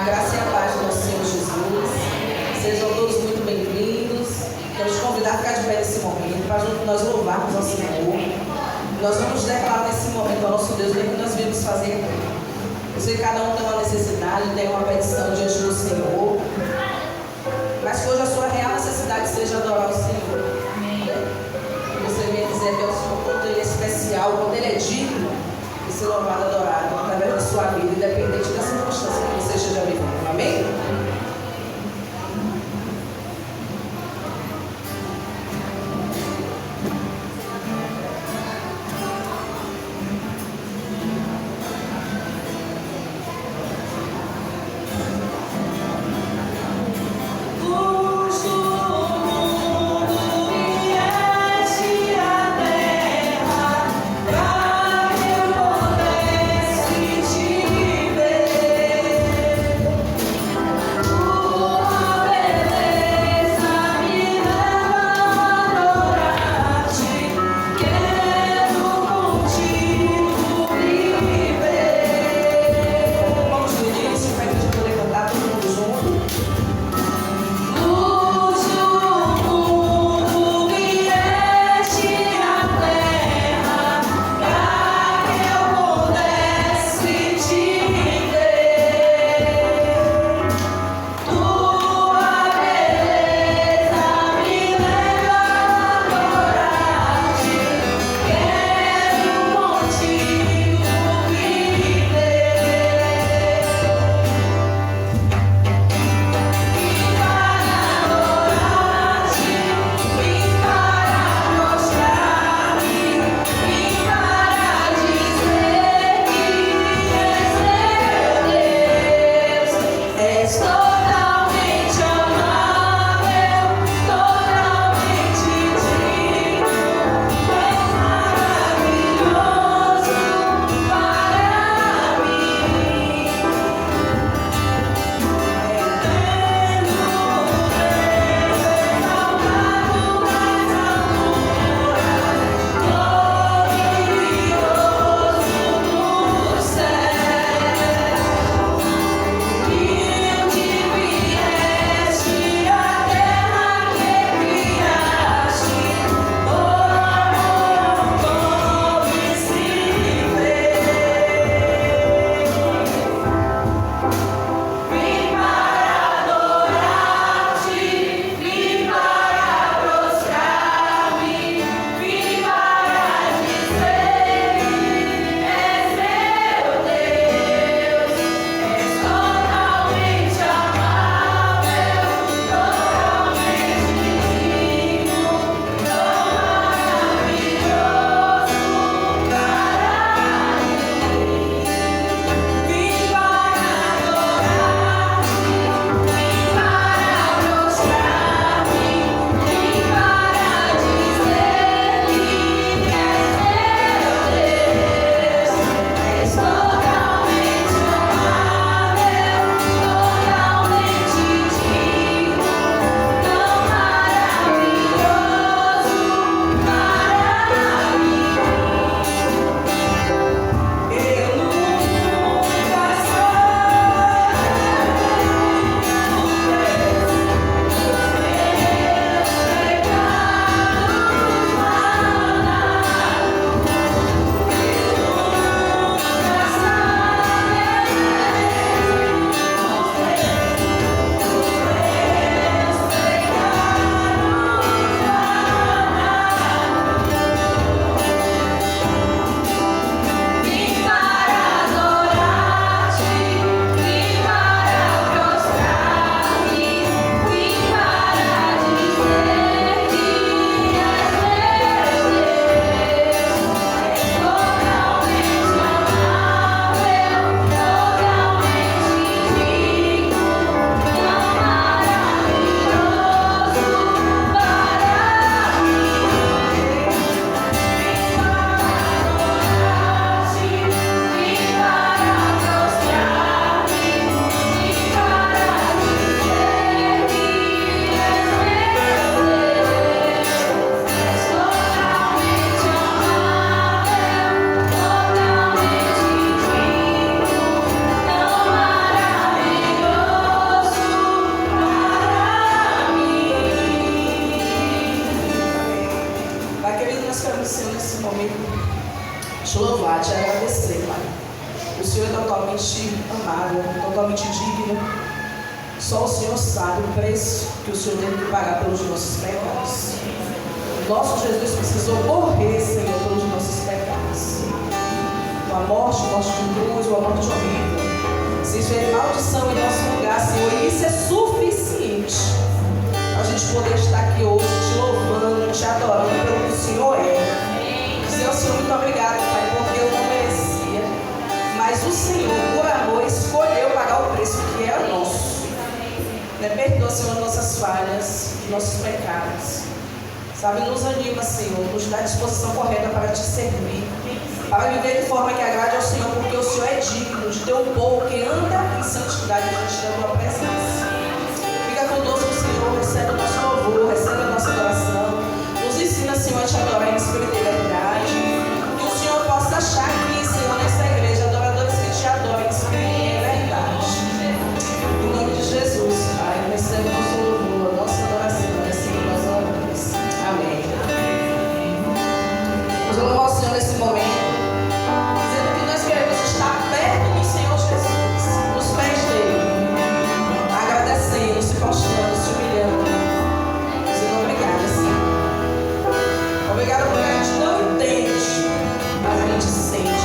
graça e a paz do nosso Senhor Jesus. Sejam todos muito bem-vindos. Quero te convidar a ficar de pé nesse momento, para junto nós louvarmos ao Senhor. Nós vamos declarar nesse momento ao nosso Deus o que nós viemos fazer aqui. Eu sei que cada um tem uma necessidade, tem uma petição diante do Senhor. Mas que hoje a sua real necessidade seja adorar o Senhor. Você vem dizer que é o Senhor, quanto Ele é especial, quanto Ele é digno de ser louvado, adorado, através da sua vida, independente da circunstância que você esteja vivendo. Amém? Thank you. digno. Só o Senhor sabe o preço que o Senhor teve que pagar pelos nossos pecados. Nosso Jesus precisou morrer, Senhor, pelos nossos pecados. A morte de cruz, a morte horrível. Se fez maldição em nosso lugar, Senhor, e isso é suficiente para a gente poder estar aqui hoje, te louvando, te adorando pelo que o Senhor é. Senhor, muito obrigado, Pai, porque eu não merecia. Mas o Senhor, por amor, escolheu pagar o preço que é nosso. Perdoa, Senhor, nossas falhas, nossos pecados. Sabe, nos anima, Senhor, nos dá a disposição correta para te servir, para viver de forma que agrade ao Senhor, porque o Senhor é digno de ter um povo que anda em santidade diante da tua presença. Fica conosco, Senhor, recebe o nosso louvor, recebe a nossa adoração. Nos ensina, Senhor, a te adorar em espírito e verdade. Que o Senhor possa achar aqui, Senhor, nessa igreja, adoradores que te adoram em espírito e verdade. Em nome de Jesus, Pai, recebe o nosso louvor, a nossa adoração, recebe o nosso louvor. Amém. Vamos louvar o Senhor nesse momento, dizendo que nós queremos estar perto do Senhor Jesus, nos pés dele, agradecendo, se prostrando, se humilhando, dizendo obrigada, Senhor. Obrigada porque a gente não entende, mas a gente sente.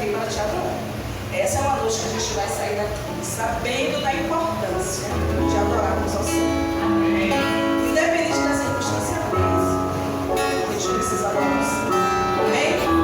aqui para te adorar. Essa é uma noite que a gente vai sair daqui sabendo da importância de adorarmos ao Senhor. Amém. Independente da circunstância deles, a gente precisa adorar ao Senhor. Amém?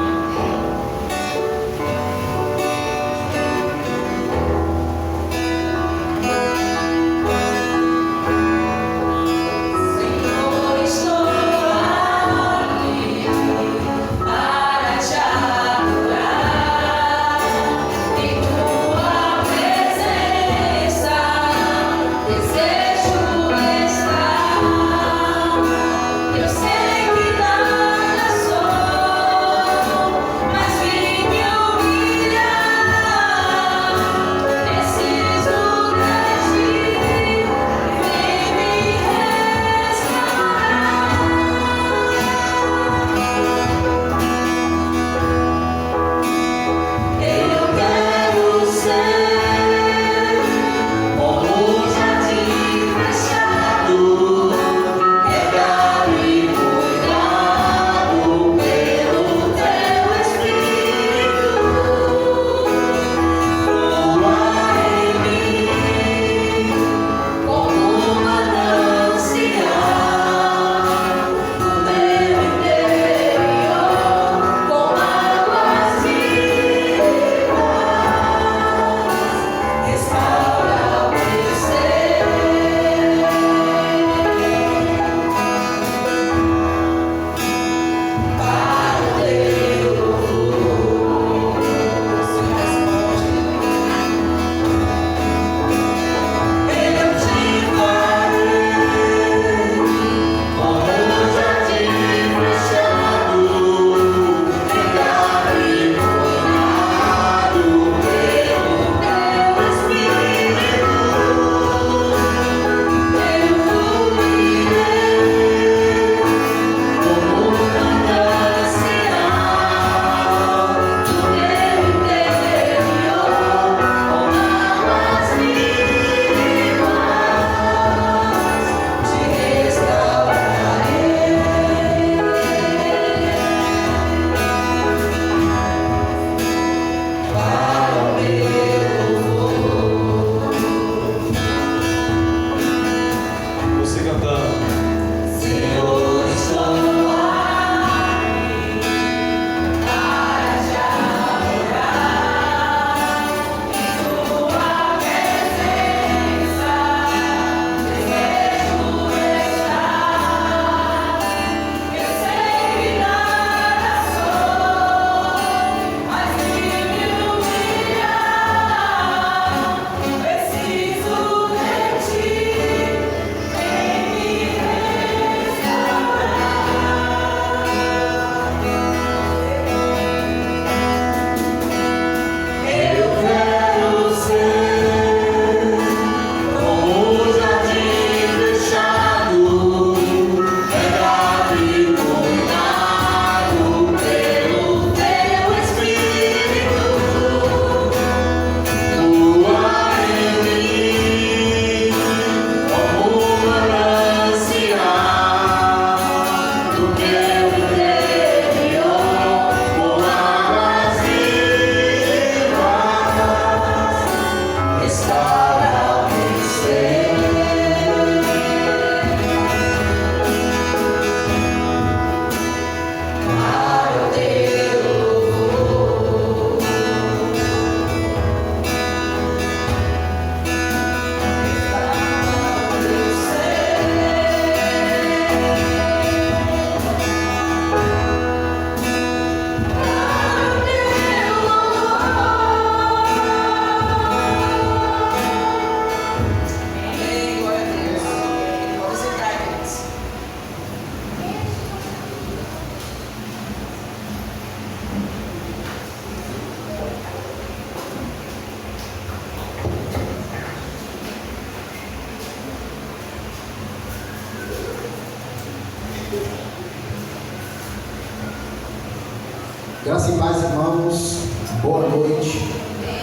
Graças e paz, irmãos, boa noite.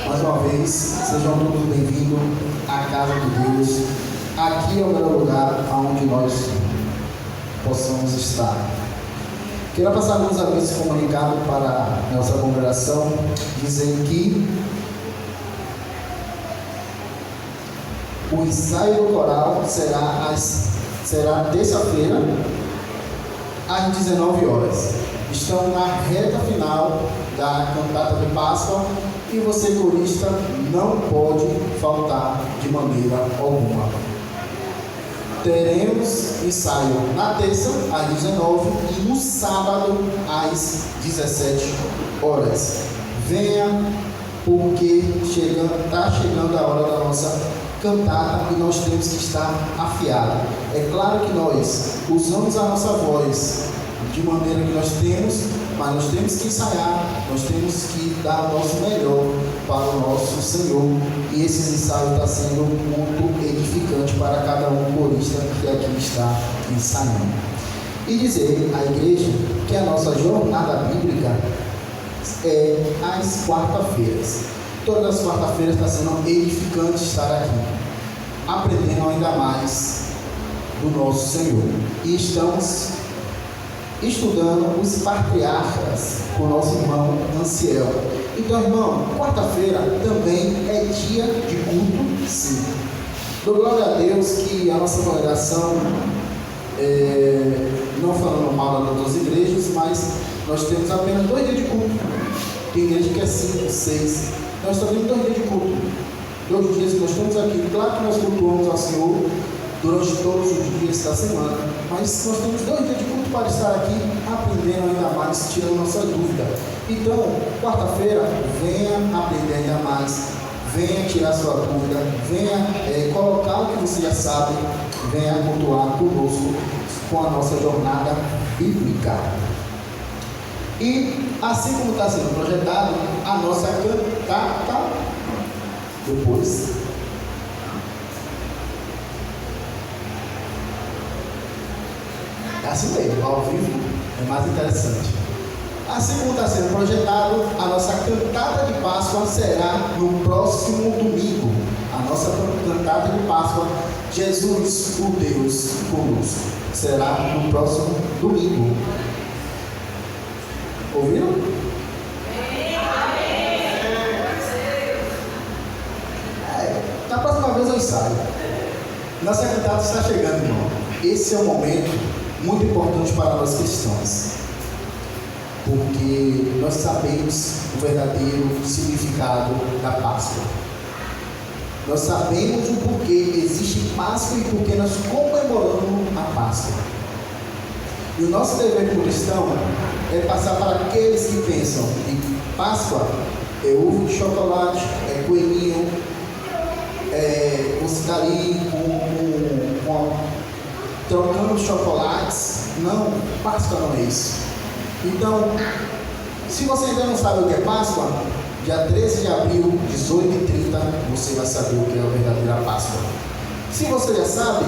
Mais uma vez, sejam todos bem-vindos à casa de Deus. Aqui é o melhor lugar onde nós possamos estar. Quero passar alguns avisos comunicados para a nossa congregação, dizendo que o ensaio do coral será terça-feira, às 19 horas. Estamos na reta final da cantata de Páscoa e você, corista, não pode faltar de maneira alguma. Teremos ensaio na terça, às 19 e no sábado, às 17 horas. Venha, porque está chegando a hora da nossa cantata e nós temos que estar afiados. É claro que nós usamos a nossa voz de maneira que nós temos, mas nós temos que ensaiar, nós temos que dar o nosso melhor para o nosso Senhor. E esse ensaio está sendo muito edificante para cada um corista que aqui está ensaiando. E dizer à igreja que a nossa jornada bíblica é às quarta-feiras. Todas as quarta-feiras está sendo edificante estar aqui, aprendendo ainda mais do nosso Senhor. E estamos estudando os patriarcas com o nosso irmão Anciel. Então, irmão, quarta-feira também é dia de culto, sim. Dou glória a Deus que a nossa congregação, não falando mal das outras igrejas, mas nós temos apenas 2 dias de culto. Tem igreja que é 5, 6. Nós só temos 2 dias de culto. 2 dias que nós estamos aqui. Claro que nós cultuamos ao Senhor durante todos os dias da semana, mas nós temos 2 dias de culto para estar aqui aprendendo ainda mais, tirando nossa dúvida. Então, quarta-feira, venha aprender ainda mais, venha tirar sua dúvida, venha colocar o que você já sabe, venha cultuar conosco com a nossa jornada bíblica. E assim como está sendo projetado, a nossa cantata depois. Assim mesmo, ao vivo é mais interessante. Assim como está sendo projetado, a nossa cantata de Páscoa será no próximo domingo. A nossa cantata de Páscoa, Jesus, o Deus conosco, será no próximo domingo. Ouviram? Na próxima vez eu ensaio. Nossa cantata está chegando, irmão. Esse é um momento muito importante para nós cristãos, porque nós sabemos o verdadeiro significado da Páscoa. Nós sabemos o porquê existe Páscoa e porquê nós comemoramos a Páscoa. E o nosso dever como cristão é passar para aqueles que pensam que Páscoa é ovo de chocolate, é coelhinho, você está ali trocando chocolates. Não, Páscoa não é isso. Então, se você ainda não sabe o que é Páscoa, dia 13 de abril, 18h30, você vai saber o que é a verdadeira Páscoa. Se você já sabe,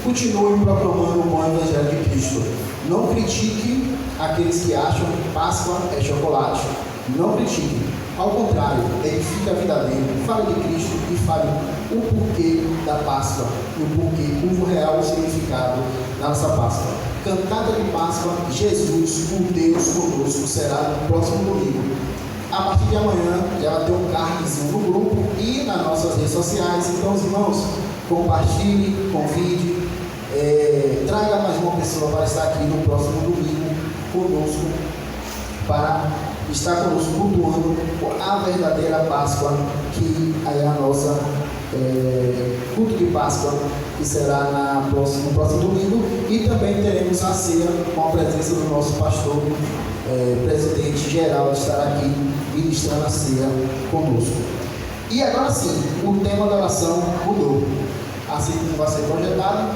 continue proclamando o bom evangelho de Cristo. Não critique aqueles que acham que Páscoa é chocolate. Não critique. Ao contrário, edifique a vida dele, fale de Cristo e fale o porquê da Páscoa, o porquê, o real significado da nossa Páscoa. Cantada de Páscoa, Jesus, o Deus conosco, será no próximo domingo. A partir de amanhã, já vai ter um cardzinho no grupo e nas nossas redes sociais. Então, os irmãos, compartilhe, convide, traga mais uma pessoa para estar aqui no próximo domingo conosco, para estar conosco cultuando a verdadeira Páscoa, que é a nossa culto de Páscoa, que será no próximo domingo. E também teremos a ceia com a presença do nosso pastor, presidente geral, estará aqui ministrando a ceia conosco. E agora sim, o tema da oração mudou, assim como vai ser projetado.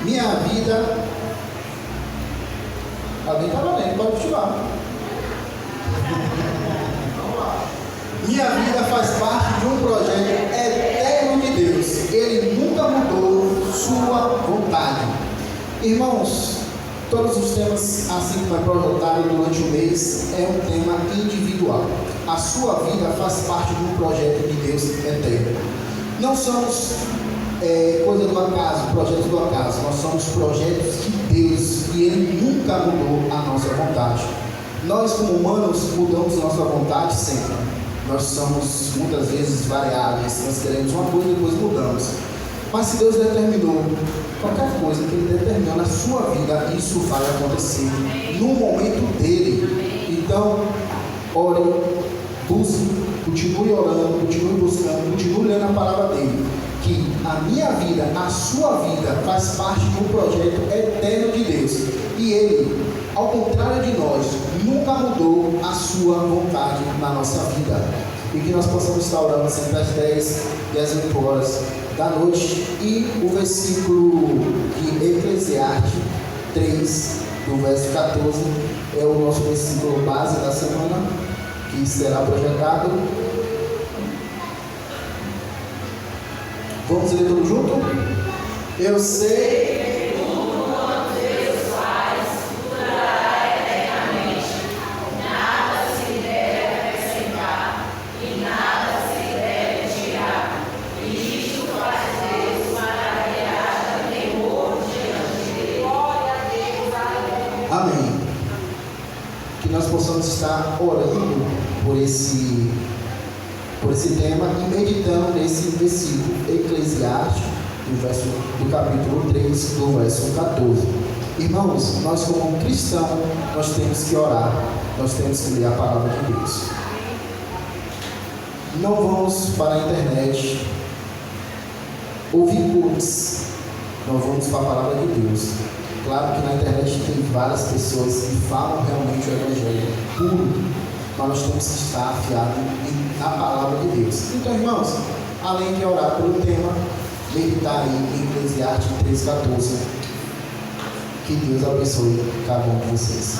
Minha vida. Alguém está valendo, pode continuar. Minha vida faz parte de um projeto eterno de Deus. Ele nunca mudou sua vontade. Irmãos, todos os temas, assim como é projetado durante o mês, é um tema individual. a sua vida faz parte de um projeto de Deus eterno. Não somos coisa do acaso, projetos do acaso. Nós somos projetos de Deus e Ele nunca mudou a nossa vontade. Nós, como humanos, mudamos nossa vontade sempre. Nós somos muitas vezes variáveis. Nós queremos uma coisa e depois mudamos. Mas se Deus determinou qualquer coisa que Ele determinou na sua vida, isso vai acontecer no momento dele. Então, ore, busque, continue orando, continue buscando, continue lendo a palavra dele. Que a minha vida, a sua vida, faz parte de um projeto eterno de Deus. E Ele, ao contrário de nós, nunca mudou a sua vontade na nossa vida. E que nós possamos estar orando sempre às 10 e às 8 horas da noite. E o versículo de Eclesiastes 3, do verso 14, é o nosso versículo base da semana, que será projetado. Vamos ler tudo junto? Eu sei. Amém. Que nós possamos estar orando por esse tema e meditando nesse versículo, Eclesiastes, do capítulo 3, do verso 14. Irmãos, nós como cristãos, nós temos que orar, nós temos que ler a palavra de Deus. Não vamos para a internet ouvir cultos, nós vamos para a palavra de Deus. Claro que na internet tem várias pessoas que falam realmente o evangelho puro, mas nós temos que estar afiados na palavra de Deus. Então, irmãos, além de orar pelo tema, meditar em Eclesiastes 3,14. Que Deus abençoe cada um de vocês.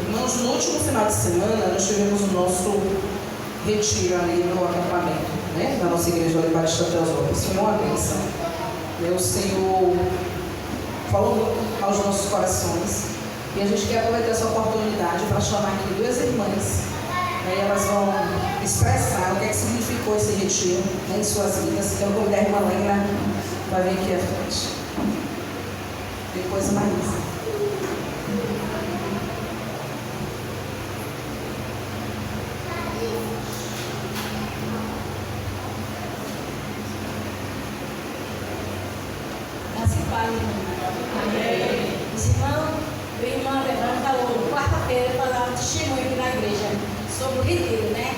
Irmãos, no último final de semana, nós tivemos o nosso retiro ali no acampamento, né, da nossa igreja de Batista Teosópolis. Foi uma bênção. O Senhor falou muito aos nossos corações e a gente quer aproveitar essa oportunidade para chamar aqui duas irmãs. Aí elas vão expressar o que é que significou esse retiro, né, em suas vidas. Então, eu vou convidar a irmã Leila para vir aqui à frente. Depois a Marisa. Amém. Os irmãos, o irmão Leandro falou quarta-feira para dar um testemunho aqui na igreja sobre o retiro, né?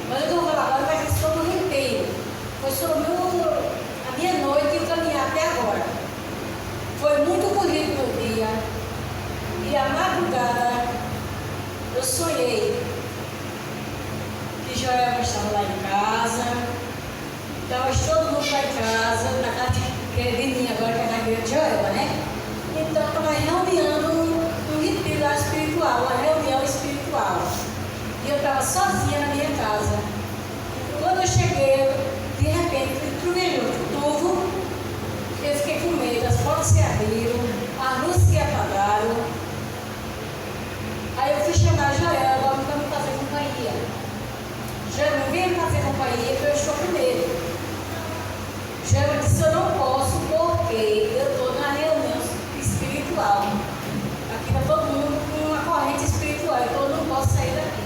Mas o que eu vou falar agora vai ser sobre o retiro. Foi sobre a minha noite e o caminhar até agora. Foi muito corrido meu dia. E à madrugada eu sonhei que Joel estava lá em casa. Estava todo mundo lá em casa, na casa que é de mim agora, que é na igreja de Joelma, né? Então, eu estava reuniando um retiro lá espiritual, uma reunião espiritual. E eu estava sozinha na minha casa. Quando eu cheguei, de repente, trovejou tudo. Eu fiquei com medo, as portas se abriram, as luzes se apagaram. Aí eu fui chamar Joelma para me fazer companhia. Joelma, vem me fazer companhia, porque eu estou com medo. Joelma disse, eu não posso porque eu estou na reunião espiritual. Aqui está todo mundo com uma corrente espiritual, então eu não posso sair daqui.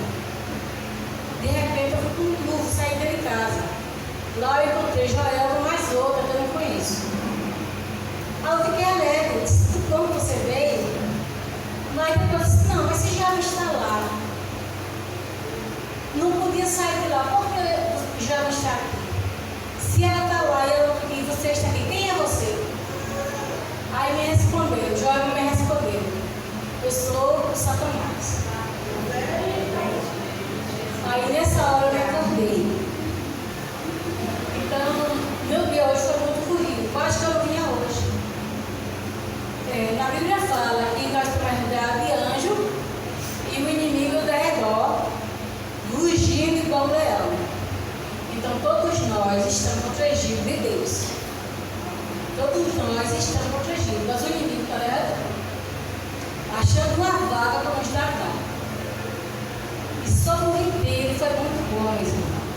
De repente eu fui com um burro sair de casa. Lá eu encontrei Joelma mais outra que eu não conheço. Aí eu fiquei alegre, disse, como você veio? Mas depois eu disse, não, mas você já está lá. Não podia sair de lá, porque já não está aqui. Se ela está lá e você está aqui, quem é você? Aí me respondeu, Joel me respondeu, eu sou o Satanás. Aí nessa hora eu me acordei. Então, meu dia hoje foi muito corrido, quase que eu não vinha hoje. Na Bíblia fala que nós estamos rodeados de anjo e o inimigo ao redor, rugindo igual um leão. Então todos nós estamos protegidos de Deus. Todos nós estamos protegidos, mas o inimigo está levantando, achando uma vaga para nos tratar. E sobre o inteiro foi muito bom, meus irmãos.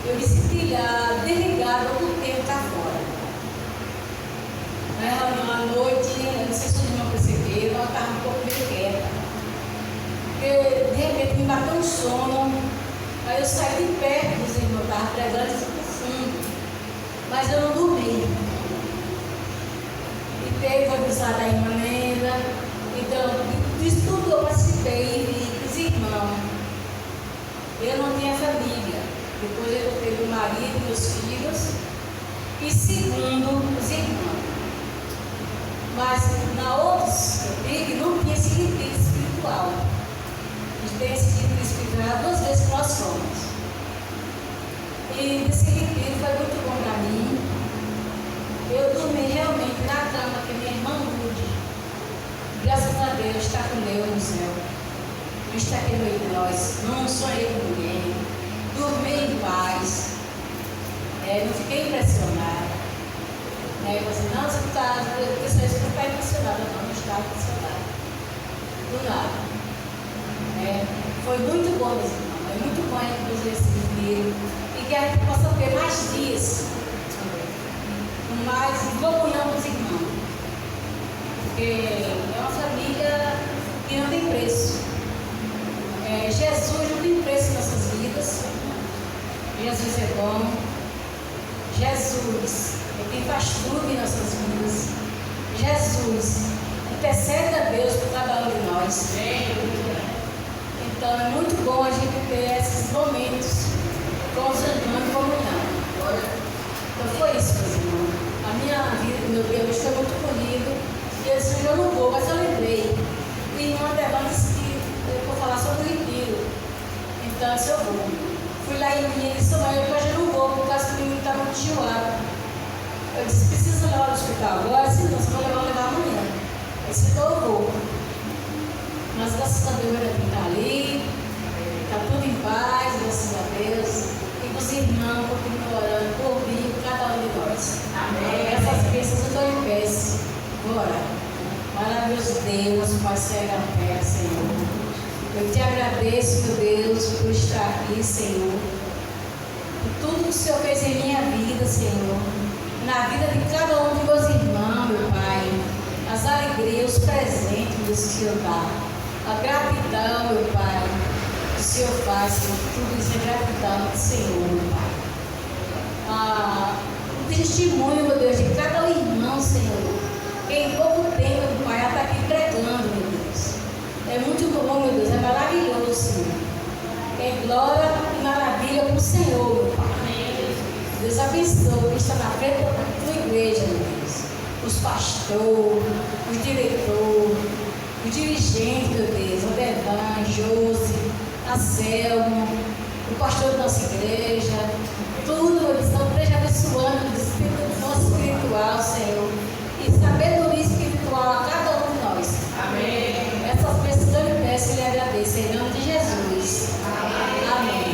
Eu me senti desligada do tempo cá fora. Na reunião à noite, eu não sei se os irmãos perceberam, eu estava um pouco meio quieta. Porque de repente me bateu um sono, aí eu saí de perto dos irmãos, estava pregando e fui pro fundo. Mas eu não dormi. E teve a avisar da irmã Nena. Então, disso tudo eu participei e vi os irmãos. Eu não tinha família. Depois eu teve o marido e meus filhos. E segundo, os irmãos. Mas na outros eu tive, não tinha esse retiro espiritual. A gente tem esse retiro espiritual 2 vezes que nós somos. E esse retiro foi muito bom para mim. Eu dormi realmente na cama que minha irmã Rude, graças a Deus, está com Deus no céu. Não está aqui no meio de nós. Não sonhei com ninguém. Dormi em paz. Não fiquei impressionada. Eu falei assim, não, você está impressionada. Não está impressionada. Do nada. Foi muito bom, meus irmãos. É muito bom a gente fazer esse retiro. E que a gente possa ter mais dias. Com mais comunhão com os irmãos. Porque é uma família que não tem preço. Jesus não tem preço em nossas vidas. Jesus é bom. Jesus é quem faz tudo em nossas vidas. Jesus intercede a Deus por cada um de nós. Então é muito bom a gente ter esses momentos com os irmãos em comunhão. Então foi isso, meus irmãos. A minha vida, meu Deus, foi muito bonito. E eu disse, eu não vou, mas eu lembrei. E irmã Devana disse que eu vou falar sobre o retiro. Então eu disse, eu vou. Fui lá em mim e disse, mãe, hoje eu não vou, por causa que o menino está muito enjoado. Eu disse, precisa levar no hospital agora? Se não, se não levar amanhã. Eu disse, então eu vou. Mas graças a Deus ele está ali, está tudo em paz, graças a Deus. E os irmãos continuam orando por mim, cada um de nós. Amém. Essas bênçãos eu estou em pé. Bora. Maravilhoso Deus, Pai cega a terra, Senhor. Eu te agradeço, meu Deus, por estar aqui, Senhor. Por tudo que o Senhor fez em minha vida, Senhor. Na vida de cada um de meus irmãos, meu Pai. As alegrias, os presentes que o Senhor dá. A gratidão, meu Pai, que o Senhor faz, Senhor. Tudo isso é gratidão do Senhor, meu Pai. O testemunho, meu Deus, de cada irmão, Senhor. Que em pouco tempo, meu Pai, ela está aqui pregando, meu Deus. É muito bom, meu Deus, é maravilhoso, Senhor. É glória e maravilha para o Senhor, meu Pai. Deus abençoe quem está na frente da tua igreja, meu Deus. Os pastores, os diretores, os dirigentes, meu Deus, o Devan, Josi, a Selma, o pastor da nossa igreja, tudo, meu Deus, estão abençoando o nosso espiritual, Senhor. E sabedoria espiritual a cada um de nós. Amém. Essas bênçãos eu lhe peço e lhe agradeço, em nome de Jesus. Amém. Amém.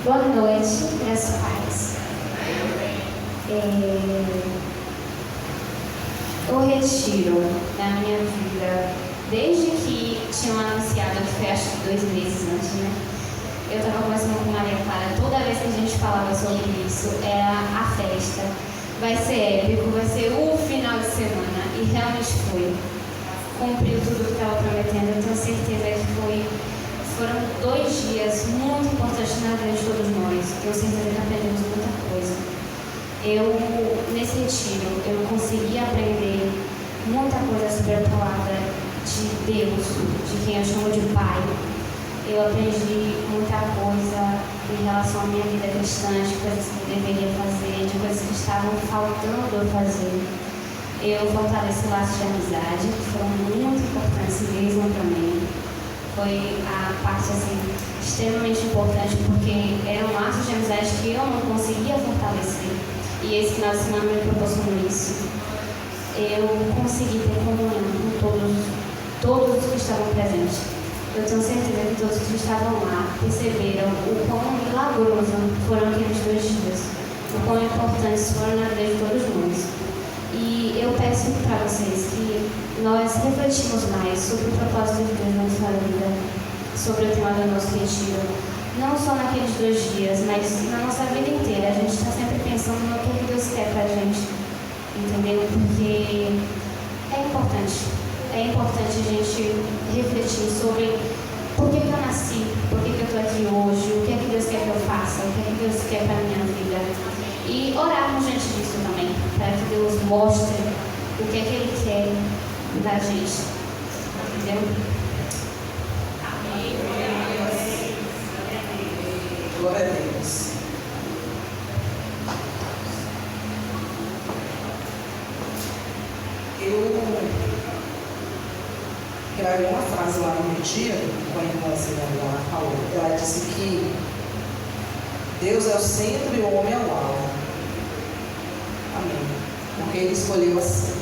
Boa noite, meus pais. O retiro na minha vida, desde que tinham anunciado, que foi acho que 2 meses antes, né? Eu estava conversando com Maria Clara, toda vez que a gente falava sobre isso, era a festa. Vai ser épico, vai ser o final de semana. E realmente foi. Cumpriu tudo o que estava prometendo, eu tenho certeza que foram 2 dias muito importantes na vida de todos nós. Eu certeza que aprendemos muita coisa. Nesse retiro, eu consegui aprender muita coisa sobre a palavra de Deus, de quem eu chamo de Pai. Eu aprendi muita coisa em relação à minha vida cristã, de coisas que eu deveria fazer, de coisas que estavam faltando eu fazer. Eu fortaleci laços de amizade, que foram muito importantes mesmo para mim. Foi a parte extremamente importante, porque eram laços de amizade que eu não conseguia fortalecer. E esse final de semana me proporcionou isso. Eu consegui ter comunhão com todos os que estavam presentes. Eu tenho certeza que todos que estavam lá perceberam o quão milagroso foram aqueles 2 dias, o quão importantes foram na vida de todos nós. E eu peço para vocês que nós refletimos mais sobre o propósito de Deus na nossa vida, sobre o tema do nosso retiro. Não só naqueles 2 dias, mas na nossa vida inteira. A gente está sempre pensando no que Deus quer para a gente, entendeu? Porque é importante a gente refletir sobre por que eu nasci, por que eu estou aqui hoje, o que é que Deus quer que eu faça, o que é que Deus quer para a minha vida. E orarmos diante disso também, para que Deus mostre o que é que Ele quer da gente, entendeu? Glória a Deus. Eu gravei uma frase lá no retiro, quando a irmã Zinara falou. Ela disse que Deus é o centro e o homem é o alvo. Amém. Porque Ele escolheu assim.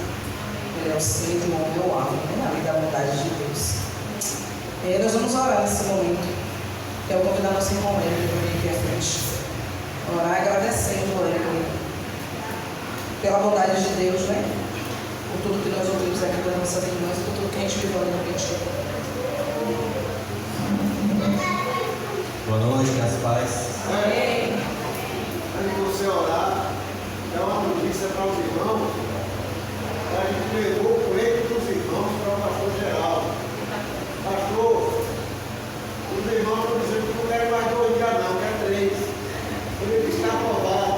Ele é o centro e o homem é o alvo, né? Na vida da vontade de Deus. E nós vamos orar nesse momento. Eu vou convidar nosso irmão Hélio para vir aqui à frente. Orar agradecendo Hélio pela bondade de Deus, né? Por tudo que nós ouvimos aqui das nossas irmãs, por tudo que a gente viveu ali no retiro. Boa noite, minhas paz. Amém. Antes de você orar, é uma notícia para os irmãos. A gente levou o pleito dos irmãos para o pastor Geraldo. Pastor, os irmãos estão dizendo que não querem mais 2 dias não, quer 3. Ele está aprovado.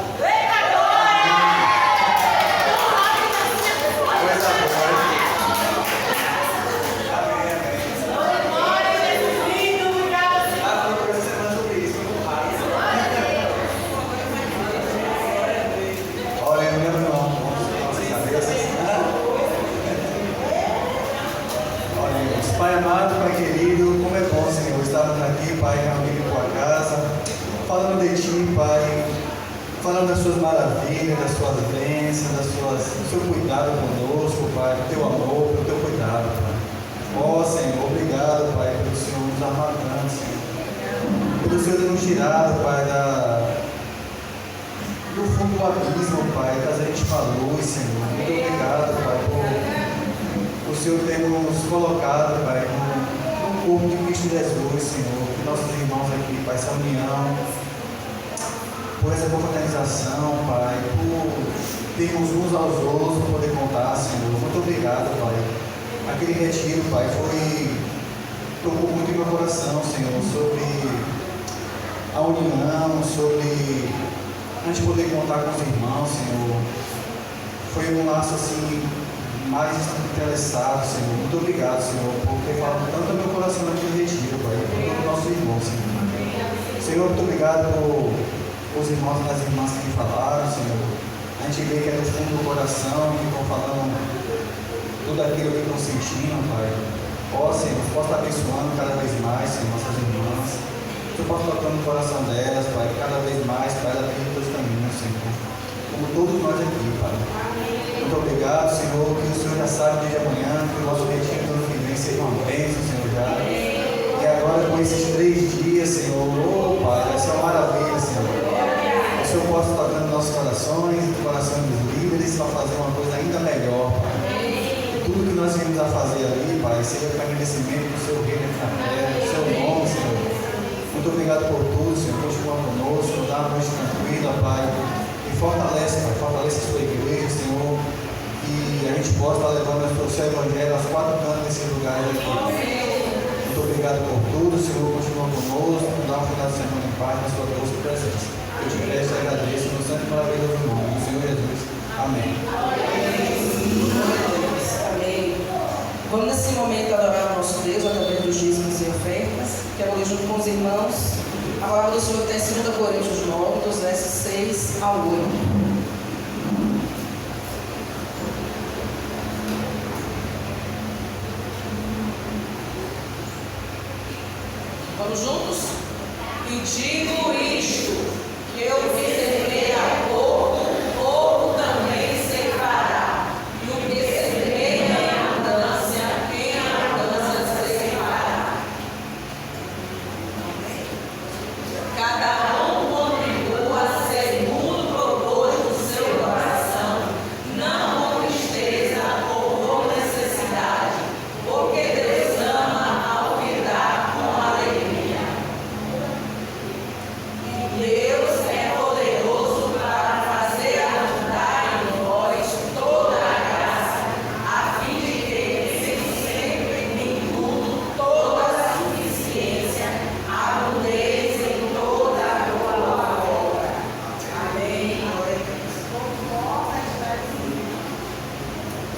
Pai amado, Pai querido, como é bom, Senhor, estarmos aqui, Pai, reunidos em Tua casa, falando de Ti, Pai, falando das Suas maravilhas, das Suas bênçãos, do Seu cuidado conosco, Pai, do Teu amor, do Teu cuidado, Pai. Ó, Senhor, obrigado, Pai, pelo Senhor nos amar tanto, Senhor. Pelo Senhor ter nos tirado, Pai, do fundo do abismo, Pai, trazer a gente para a luz, Senhor. Muito obrigado, Pai, por o Senhor ter nos colocado, Pai, no corpo de Cristo Jesus, Senhor, que nossos irmãos aqui, Pai, essa união, por essa confraternização, Pai, por termos uns aos outros para poder contar, Senhor. Muito obrigado, Pai. Aquele retiro, Pai, tocou muito em meu coração, Senhor, sobre a união, sobre a gente poder contar com os irmãos, Senhor. Foi um laço, assim, mais interessado, Senhor. Muito obrigado, Senhor, por ter falado tanto no meu coração naquele retiro, Pai, por todo o nosso irmão, Senhor. Senhor, muito obrigado por os irmãos e as irmãs que falaram, Senhor. A gente vê que é do fundo do coração, que estão falando tudo aquilo que estão sentindo, Pai. Ó, Senhor, possa estar abençoando cada vez mais, Senhor, nossas irmãs. Que eu possa tocar no coração delas, Pai, cada vez mais, Pai, ela tem os teus caminhos, Senhor. Como todos nós aqui, Pai. Muito obrigado, Senhor, que o Senhor já sabe desde amanhã, que o nosso retiro do ano que vem seja uma bênção, Senhor, já. E agora com esses 3 dias, Senhor, oh, Pai, vai ser uma maravilha, Senhor. Que o Senhor possa estar dando nossos corações, o coração dos líderes, para fazer uma coisa ainda melhor, Pai. Tudo que nós viemos a fazer ali, Pai, seja para agradecimento do Seu reino aqui na terra, do Seu nome, Senhor. Muito obrigado por tudo, Senhor, continua conosco, dá uma noite tranquila, Pai. Fortalece, Pai, fortalece a Sua igreja, Senhor, e a gente possa estar levando o Seu Evangelho aos 4 cantos desses lugares aqui. Muito obrigado por tudo, Senhor, continua conosco, dá um final de semana em paz na Sua doce presença. Eu te peço e agradeço no santo e maravilhoso nome do Senhor Jesus. Amém. Amém. Vamos nesse momento adorar o nosso Deus através dos dízimos e ofertas. Quero ler junto com os irmãos a palavra do Senhor que está em 2 Coríntios 9, dos versos 6 ao 8. Vamos juntos? E digo isto, que eu que semeei a pouco, pouco também ceifará. E o que semeia em abundância, em abundância ceifará.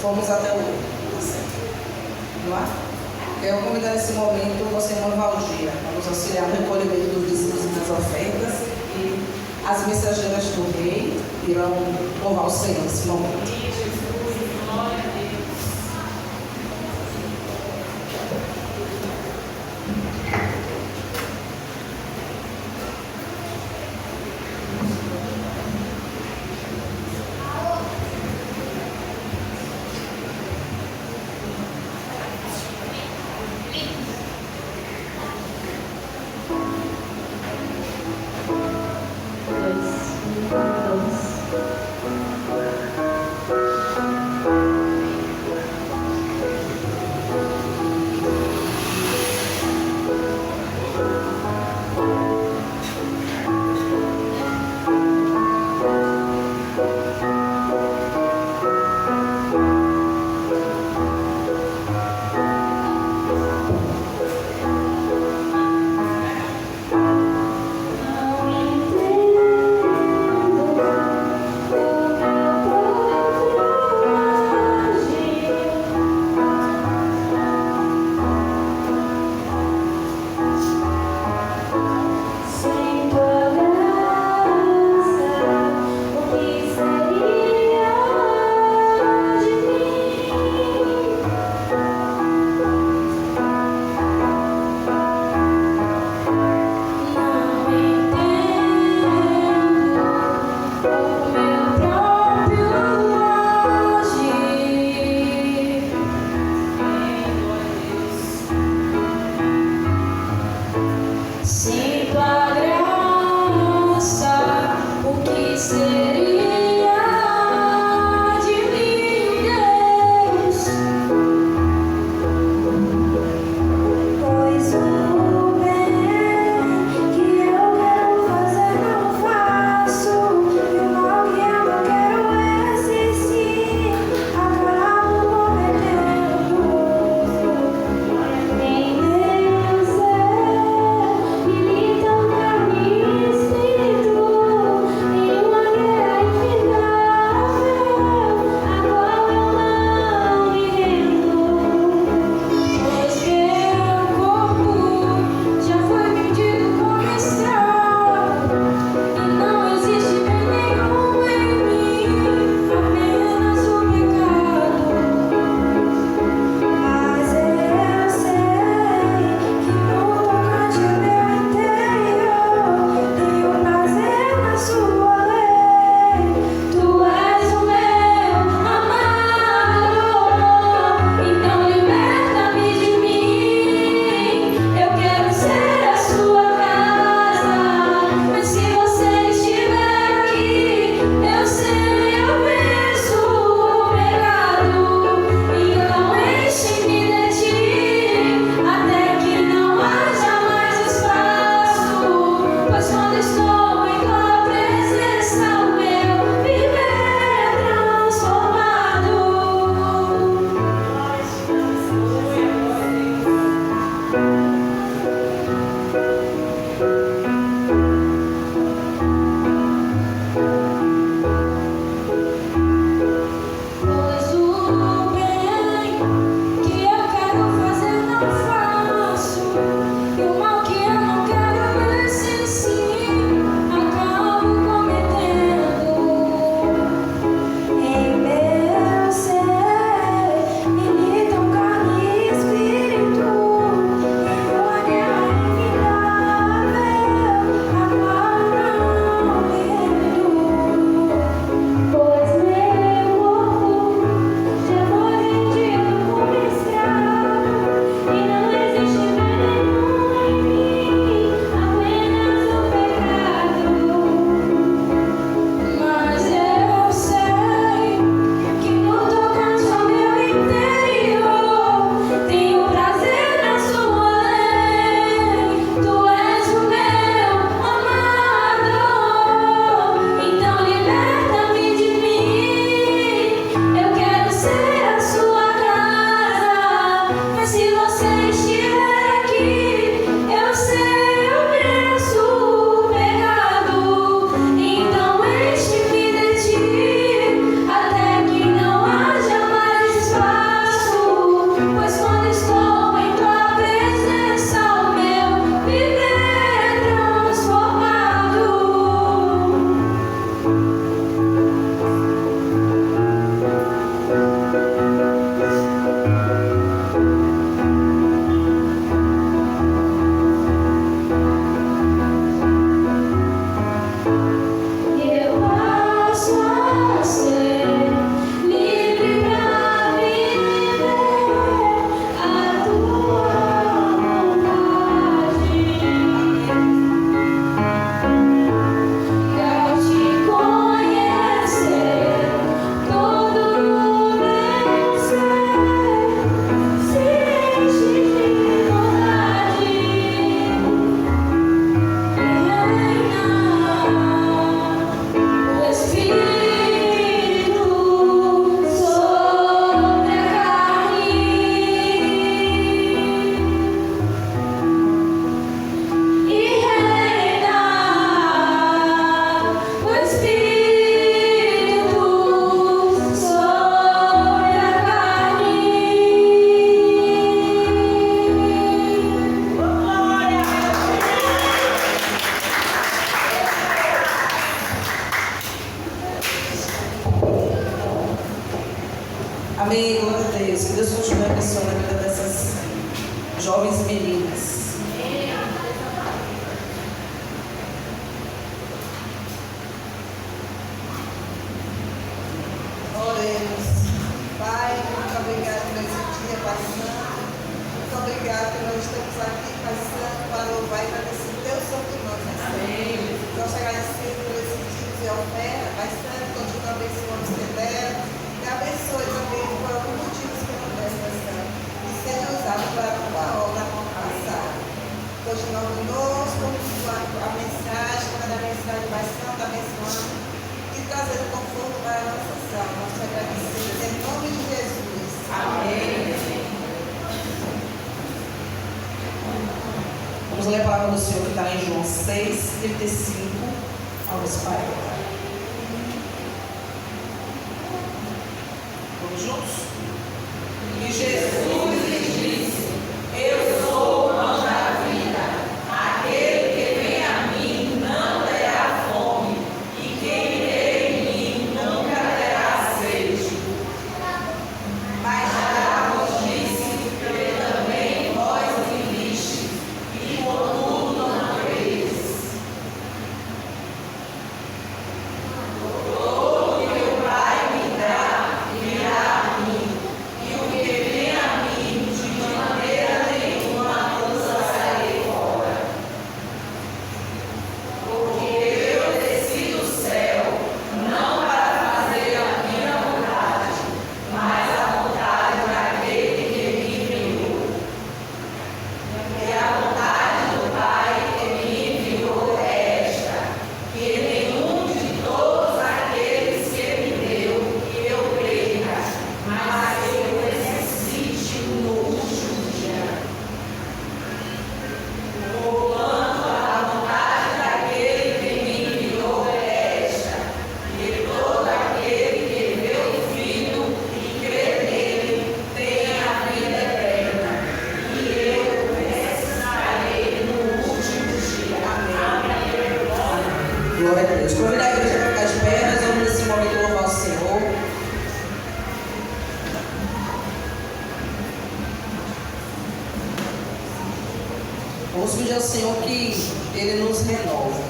fomos até o não é? Eu vou convidar nesse momento você, irmã Valgira, para nos auxiliar no recolhimento dos dízimos e das ofertas, e as mensageiras do rei irão louvar o Senhor nesse momento. Dois. Amém, glória a Deus. Que Deus continue abençoando a vida dessas jovens meninas. Oremos. Pai, muito obrigado por esse dia, Pai Santo. Muito obrigado que nós estamos aqui, Pai Santo, para louvar e agradecer o Teu santo nome, Pai Santo. Nós te agradecemos por esse dízimo e oferta, Pai Santo, continua abençoando os que deram. E abençoe também por alguns motivos que não deram, Pai Santo. E seja usado para a Tua obra passada. Continua conosco, a mensagem, cada mensagem, Pai Santo, abençoando e trazendo conforto para a nossa alma. Nós te agradecemos em nome de Jesus. Amém. Vamos ler a palavra do Senhor que está em João 6:35 aos 40. Vamos juntos? E Jesus lhe disse: Eu sou o pão da vida. Aquele que vem a mim não terá fome, e quem crê em mim nunca terá sede. Mas já vos disse que também vós me vistes, e contudo não creis. Todo o que o Pai me dá, virá a mim, e o que vem a mim, de maneira nenhuma lançarei fora. Porque eu desci do céu, não para fazer a minha vontade, mas a vontade daquele que me enviou. E a vontade do Pai que me enviou é esta: que nenhum de todos aqueles que me deu, que eu perca, mas que eu ressuscite no último dia. Porquanto a vontade daquele que me enviou é esta: que todo aquele que vê o Filho e crê nele tenha a vida eterna, e eu ressuscitarei no último dia. Amém. Glória a Deus. Convido a igreja para ficar de pé, nós vamos nesse momento louvar o Senhor. Vamos pedir ao Senhor que Ele nos renove.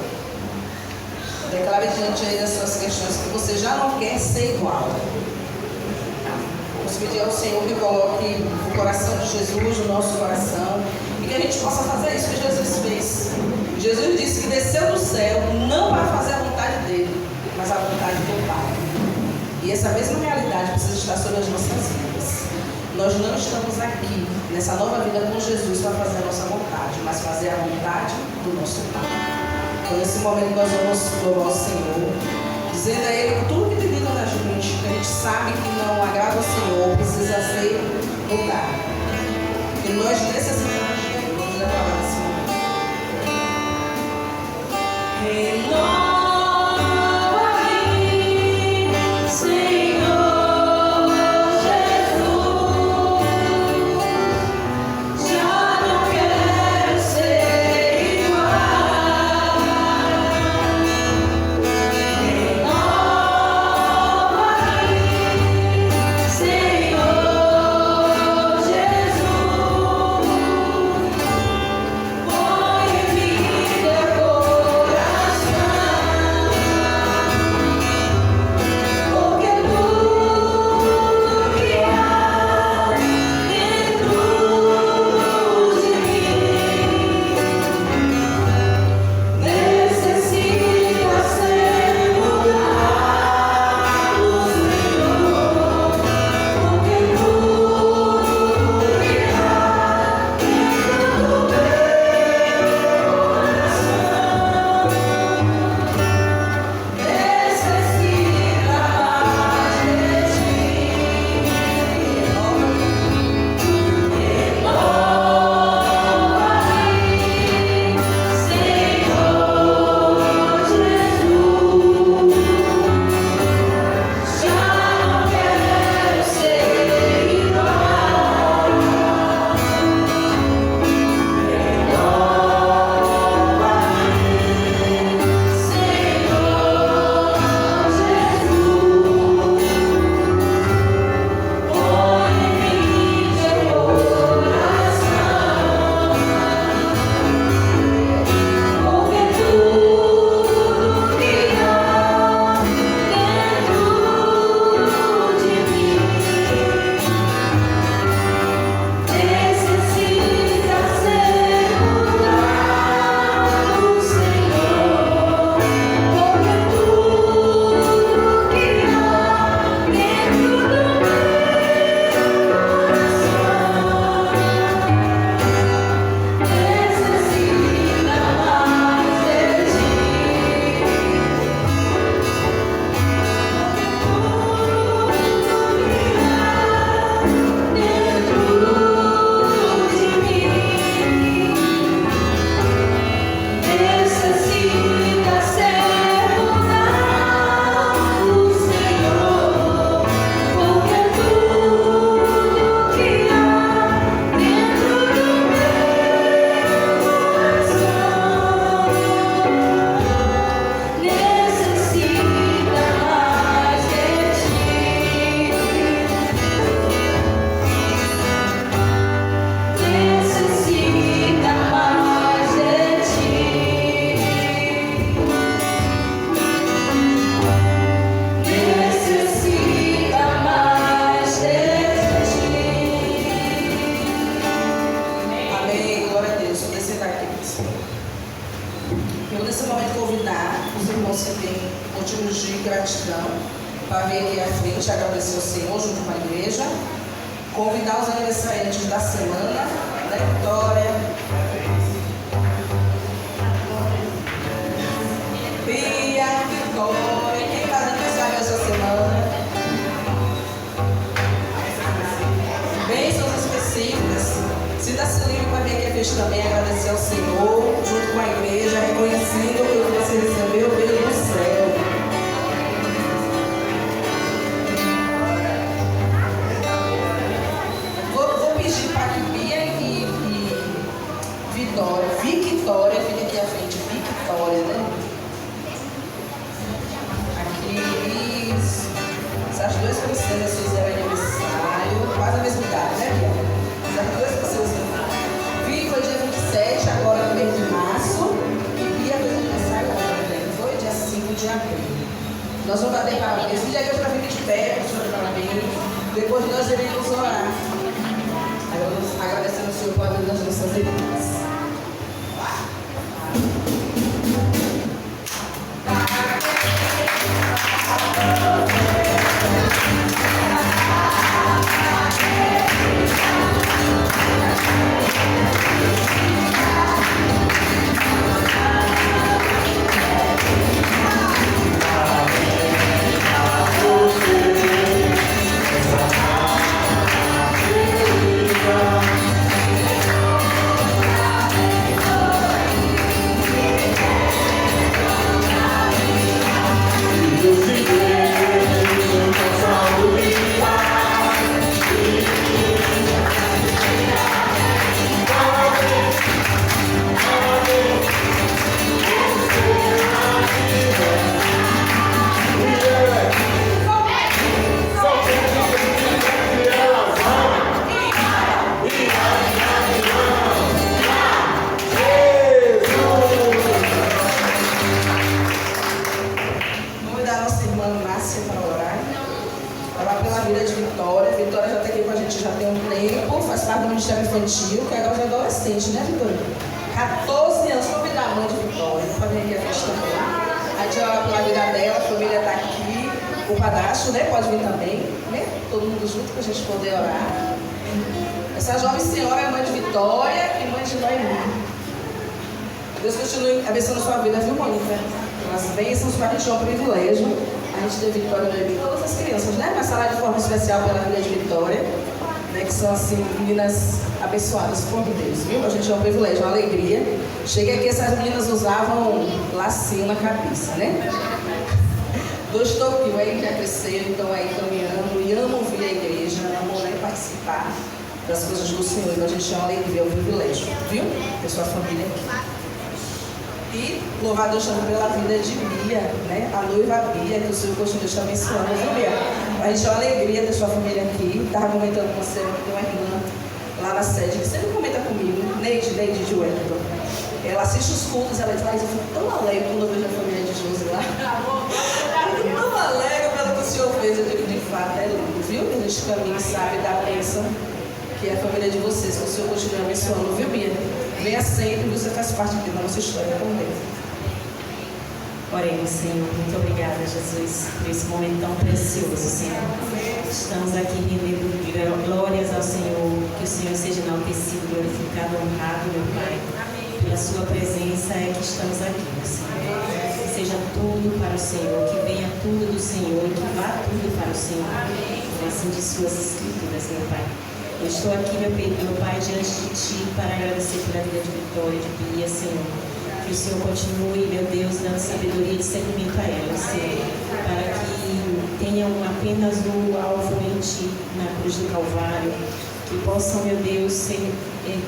Declare diante aí das suas questões que você já não quer ser igual. Vamos pedir ao Senhor que coloque o coração de Jesus no nosso coração e que a gente possa fazer isso que Jesus fez. Jesus disse que desceu do céu não para fazer a vontade dele, mas a vontade do Pai. E essa mesma realidade precisa estar sobre as nossas vidas. Nós não estamos aqui nessa nova vida com Jesus para fazer a nossa vontade, mas fazer a vontade do nosso Pai. Então, nesse momento, nós vamos louvar o Senhor, dizendo a Ele que tudo que tem dentro da gente, que a gente sabe que não agrada ao Senhor, precisa ser mudado. E nós necessitamos de Ele. Vamos declarar nesse momento. Põe em vida coração. frente, agradecer ao Senhor junto com a igreja. Convidar os aniversariantes da semana, né? Vitória, Bia, Vitória, quem faz aniversário essa semana? Bênçãos específicas. Sinta-se livre para vir aqui a festa também, agradecer ao Senhor, junto com a igreja, reconhecendo o que você recebeu veio do céu. Vou pedir para que Bia e Victória, fique aqui à frente, Victória, né? Aqui, isso. Essas duas princesas fizeram aniversário, quase a mesma idade, né, Bia? Essas duas princesas. Vi foi dia 27, agora no mês de março, e Bia fez aniversário ontem, foi dia 5 de abril. Nós vamos bater parabéns. Pedir a Deus para vir de pé, para parabéns. Depois nós iremos orar. Agradecendo ao Senhor por abrir das nossas irmãs. Infantil, que agora já é adolescente, né, Vitória? 14 anos, convidar a mãe de Vitória para vir aqui a festa também. A gente vai orar pela vida dela, a família está aqui, o padrasto, né, pode vir também, né? Todo mundo junto para a gente poder orar. Essa jovem senhora é mãe de Vitória e mãe de Noemi. Deus continue abençoando sua vida, viu, Mônica? As bênçãos para a gente é um privilégio. A gente ter Vitória e Noemi, todas as crianças, né? Mas salário de forma especial pela vida de Vitória. Né, que são assim, meninas abençoadas por Deus, viu? A gente é um privilégio, uma alegria. Cheguei aqui, essas meninas usavam lacinho na cabeça, né? 2 toquinhos aí já cresceram, então aí caminhando e amam vir à igreja, amam, né, participar das coisas do Senhor. Então a gente é uma alegria, é um privilégio, viu? Ter sua família aqui. E louvar Deus também pela vida de Bia, né? A noiva Bia, que o Senhor continue te abençoando, viu, Bia? A gente é uma alegria ter sua família aqui. Estava comentando com você, tem uma irmã lá na sede que sempre comenta comigo, Neide de Wellington. Ela assiste os cultos, ela diz, mas eu fico tão alegre quando eu vejo a família de Josi lá. Eu fico tão alegre pelo que o Senhor fez. Eu digo, de fato, é lindo, viu? A gente caminha e sabe da bênção que é a família de vocês, que o Senhor continue abençoando, viu, Bia? Venha sempre, você faz parte aqui da nossa história também. Oremos, Senhor. Muito obrigada, Jesus, por esse momento tão precioso, Senhor. Estamos aqui rendendo glórias ao Senhor. Que o Senhor seja enaltecido, glorificado, honrado, meu Pai. Pela sua presença é que estamos aqui, meu Senhor. Que seja tudo para o Senhor, que venha tudo do Senhor, que vá tudo para o Senhor. Assim de suas escrituras, meu Pai. Eu estou aqui, meu Pai, diante de Ti para agradecer pela vida de Vitória, de Bia, Senhor. Que o Senhor continue, meu Deus, dando sabedoria e discernimento a elas, Senhor, para que tenham apenas o alvo em Ti, na cruz do Calvário, que possam, meu Deus, ser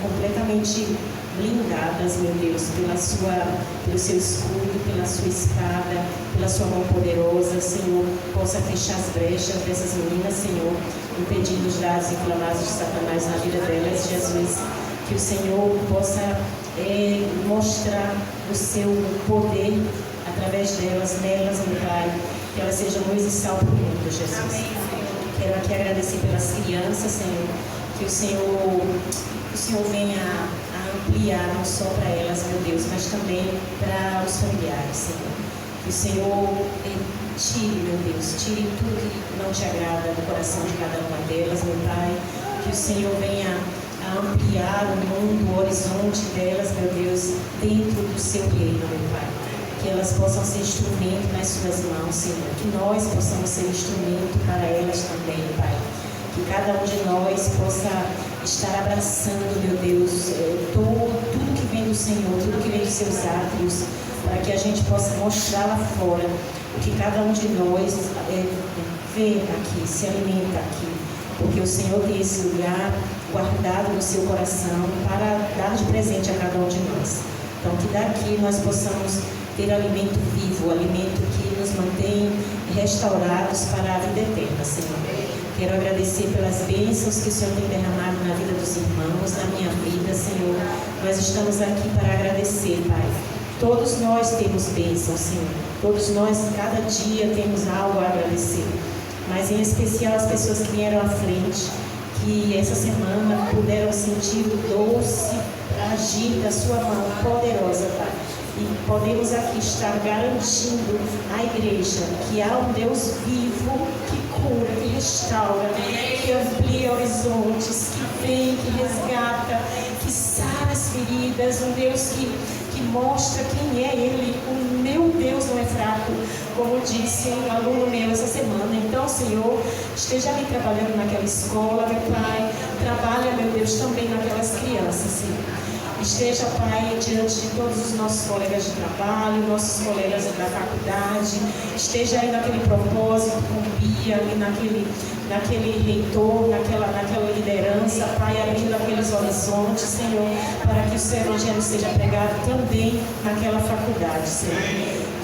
completamente blindadas, meu Deus, pelo seu escudo, pela sua espada, pela sua mão poderosa, Senhor, possa fechar as brechas dessas meninas, Senhor, impedindo os dados inflamados de Satanás na vida delas, Jesus, que o Senhor possa mostrar o seu poder através delas, nelas, meu Pai, que elas sejam luz e sal para o mundo, Jesus. Quero aqui agradecer pelas crianças, Senhor, que o Senhor venha a ampliar não só para elas, meu Deus, mas também para os familiares, Senhor. Que o Senhor tire, meu Deus, tire tudo que não te agrada do coração de cada uma delas, meu Pai. Que o Senhor venha a ampliar o mundo, o horizonte delas, meu Deus, dentro do seu reino, meu Pai. Que elas possam ser instrumento nas suas mãos, Senhor. Que nós possamos ser instrumento para elas também, Pai. Que cada um de nós possa estar abraçando, meu Deus, tudo que vem do Senhor, tudo que vem dos seus átrios, para que a gente possa mostrar lá fora o que cada um de nós vê aqui, se alimenta aqui. Porque o Senhor tem esse lugar guardado no seu coração para dar de presente a cada um de nós. Então, que daqui nós possamos ter alimento vivo, alimento que nos mantém restaurados para a vida eterna, Senhor. Quero agradecer pelas bênçãos que o Senhor tem derramado na vida dos irmãos, na minha vida, Senhor. Nós estamos aqui para agradecer, Pai. Todos nós temos bênçãos, Senhor. Todos nós, cada dia, temos algo a agradecer. Mas, em especial, as pessoas que vieram à frente, que essa semana puderam sentir o doce agir da sua mão poderosa, Pai. E podemos aqui estar garantindo à igreja que há um Deus vivo que cura, que restaura, que amplia horizontes, que vem, que resgata, que sara as feridas, um Deus que mostra quem é Ele. O meu Deus não é fraco, como disse um aluno meu essa semana. Então, Senhor, esteja ali trabalhando naquela escola, meu Pai. Trabalha, meu Deus, também naquelas crianças, Senhor. Esteja, Pai, diante de todos os nossos colegas de trabalho, nossos colegas da faculdade. Esteja aí naquele propósito com Bia, ali naquele reitor, naquela liderança, Pai, abrindo aqueles horizontes, Senhor, para que o seu evangelho seja pregado também naquela faculdade, Senhor.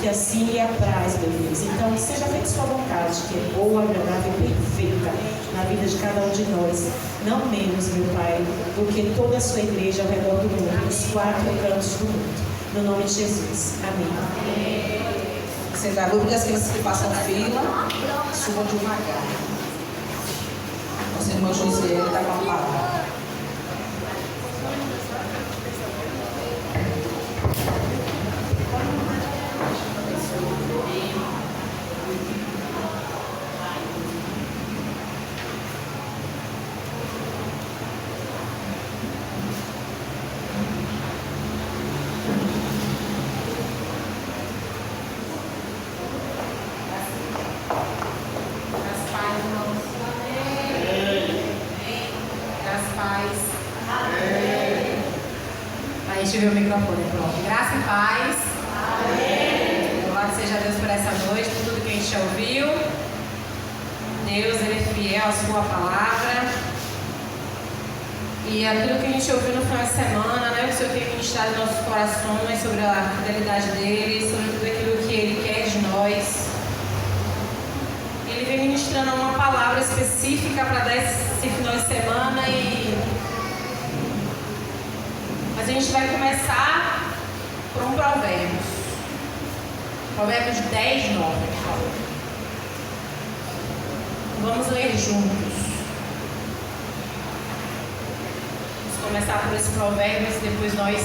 Que assim lhe apraz, meu Deus. Então, que seja feita sua vontade, que é boa, agradável e perfeita na vida de cada um de nós. Não menos, meu Pai, do que toda a sua igreja ao redor do mundo, nos 4 cantos do mundo. No nome de Jesus. Amém. Sentar a grupo das crianças que passam fila, subam devagar. Nosso irmão José está com a palavra. Deixa eu ver o microfone, pronto. Graça e paz. Amém. Louvado seja Deus por essa noite, por tudo que a gente já ouviu. Deus, Ele é fiel à sua palavra. E aquilo que a gente ouviu no final de semana, né? O Senhor tem ministrado em nossos corações sobre a fidelidade dEle, sobre tudo aquilo que Ele quer de nós. Ele vem ministrando uma palavra específica para dar esse final de semana Mas a gente vai começar por um provérbio. Provérbios 10, 9. Vamos ler juntos. Vamos começar por esse provérbio e depois nós...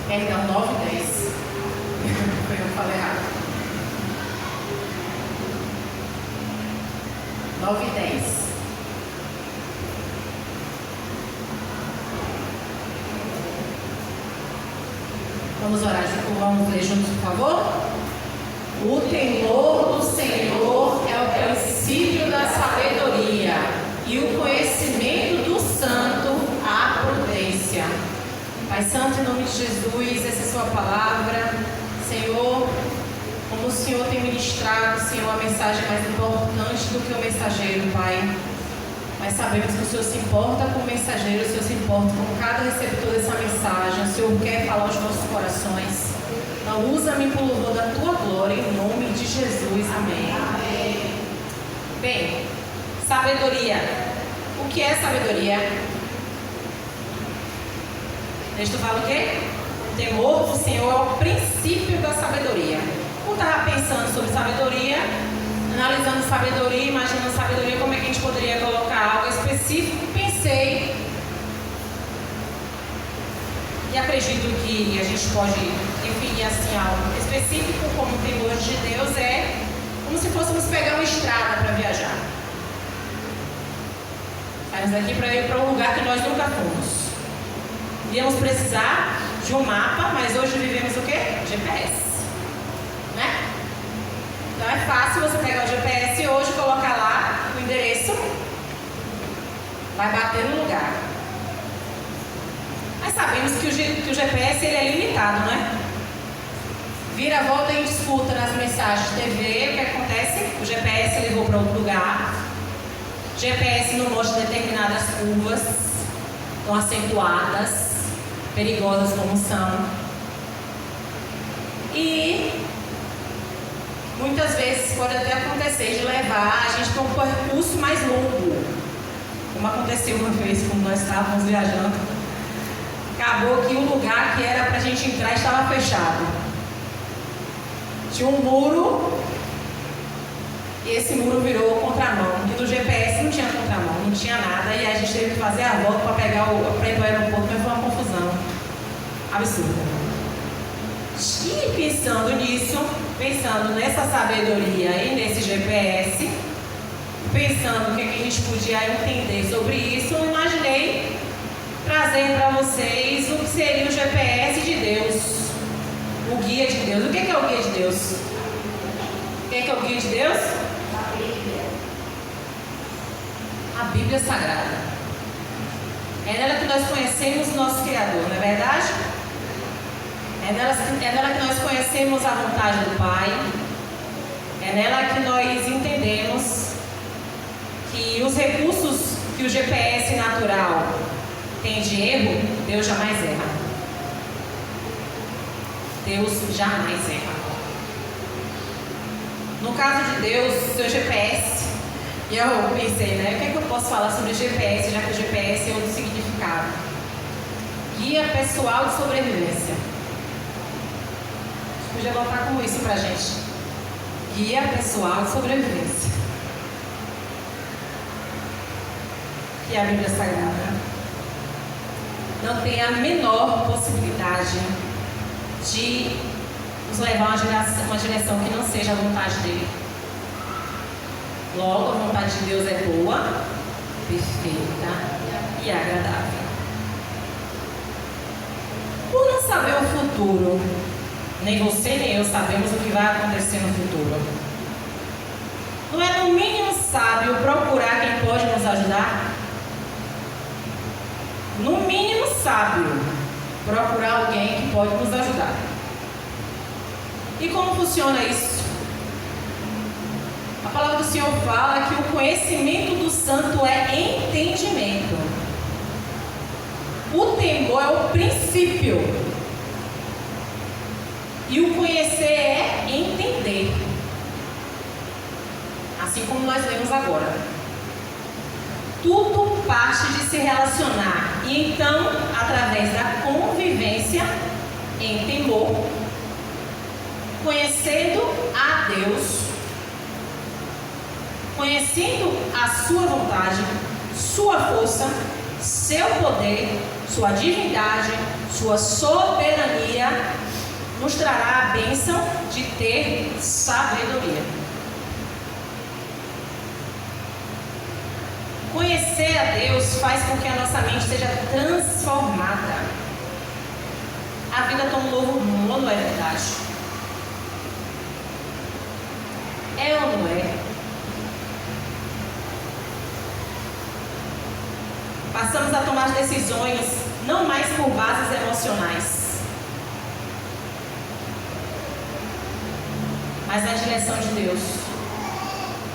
Perdão, 9 e 10. Foi eu que falei errado. 9 e 10. Vamos orar juntos, vamos ler juntos, por favor? O temor do Senhor é o princípio da sabedoria, e o conhecimento do santo a prudência. Pai Santo, em nome de Jesus, essa é a sua palavra. Senhor, como o Senhor tem ministrado, Senhor, a mensagem mais importante do que o mensageiro, Pai. Mas sabemos que o Senhor se importa com o mensageiro, o Senhor se importa com cada receptor dessa mensagem. O Senhor quer falar aos nossos corações. Então, usa-me por louvor da tua glória, em nome de Jesus. Amém. Amém. Bem, sabedoria. O que é sabedoria? O texto fala o quê? O temor do Senhor é o princípio da sabedoria. Eu estava pensando sobre sabedoria, analisando sabedoria, imaginando sabedoria, como é que a gente poderia colocar algo específico, pensei E acredito que a gente pode definir assim algo específico como o temor de Deus é como se fôssemos pegar uma estrada para viajar. Saímos daqui para ir para um lugar que nós nunca fomos. Íamos precisar de um mapa, mas hoje vivemos o quê? GPS. Né? Então é fácil você pegar o GPS hoje, colocar lá o endereço, vai bater no lugar. Mas sabemos que o GPS ele é limitado, né? Vira, volta em disputa nas mensagens de TV, o que acontece? O GPS levou para outro lugar. O GPS não mostra determinadas curvas, tão acentuadas, perigosas como são. E muitas vezes pode até acontecer de levar a gente para um percurso mais longo. Como aconteceu uma vez quando nós estávamos viajando. Acabou que o lugar que era para a gente entrar estava fechado. Tinha um muro e esse muro virou contramão. E no GPS não tinha contramão, não tinha nada. E a gente teve que fazer a volta para pegar para ir para o aeroporto, mas foi uma confusão absurda. E pensando nisso, pensando nessa sabedoria e nesse GPS, pensando o que a gente podia entender sobre isso, eu imaginei trazer para vocês o que seria o GPS de Deus. O guia de Deus. O que é o guia de Deus? O que é o guia de Deus? A Bíblia. A Bíblia Sagrada. É nela que nós conhecemos o nosso Criador, não é verdade? É nela que nós conhecemos a vontade do Pai. É nela que nós entendemos que os recursos que o GPS natural tem de erro, Deus jamais erra. Deus jamais erra. No caso de Deus, seu GPS, e eu pensei, né, o que é que eu posso falar sobre GPS, já que o GPS é outro significado? Guia pessoal de sobrevivência. Podia botar como isso pra gente. Guia pessoal de sobrevivência. E a Bíblia Sagrada não tem a menor possibilidade de nos levar a uma direção que não seja a vontade dele. Logo, a vontade de Deus é boa, perfeita e agradável. Por não saber o futuro, nem você nem eu sabemos o que vai acontecer no futuro. Não é no mínimo sábio procurar quem pode nos ajudar? No mínimo sábio procurar alguém que pode nos ajudar. E como funciona isso? A palavra do Senhor fala que o conhecimento do santo é entendimento. O temor é o princípio. E o conhecer é entender. Assim como nós lemos agora. Tudo parte de se relacionar. E então, através da convivência em temor, conhecendo a Deus, conhecendo a sua vontade, sua força, seu poder, sua divindade, sua soberania, nos trará a bênção de ter sabedoria. Conhecer a Deus faz com que a nossa mente seja transformada. A vida toma um novo rumo, não é verdade? É ou não é? Passamos a tomar decisões não mais por bases emocionais, mas na direção de Deus,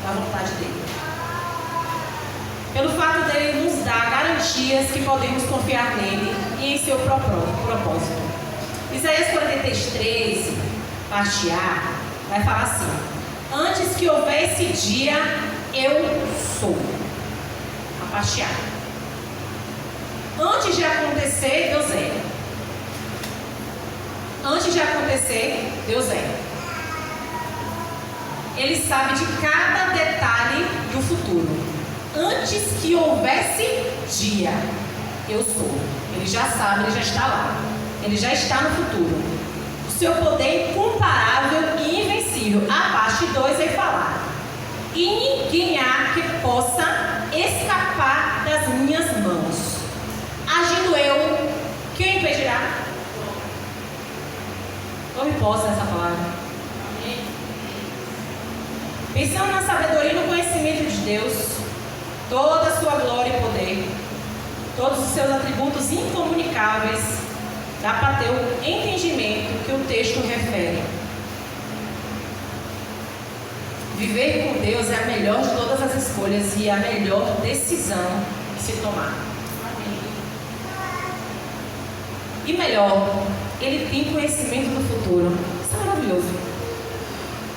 da vontade dele. Pelo fato dele nos dar garantias que podemos confiar nele e em seu propósito. Isaías 43, parte A, vai falar assim: antes que houvesse dia, eu sou. A parte A. Antes de acontecer, Deus é. Antes de acontecer, Deus é. Ele sabe de cada detalhe do futuro. Antes que houvesse dia, eu sou. Ele já sabe, ele já está lá. ele já está no futuro. O seu poder é incomparável e invencível. A parte 2 vai falar: e ninguém há que possa escapar das minhas mãos. Agindo eu, quem impedirá? Tome posse dessa palavra. Pensando na sabedoria e no conhecimento de Deus, toda a sua glória e poder, todos os seus atributos incomunicáveis, dá para ter o entendimento que o texto refere. Viver com Deus é a melhor de todas as escolhas e a melhor decisão que se tomar. E melhor, Ele tem conhecimento do futuro. Isso é maravilhoso.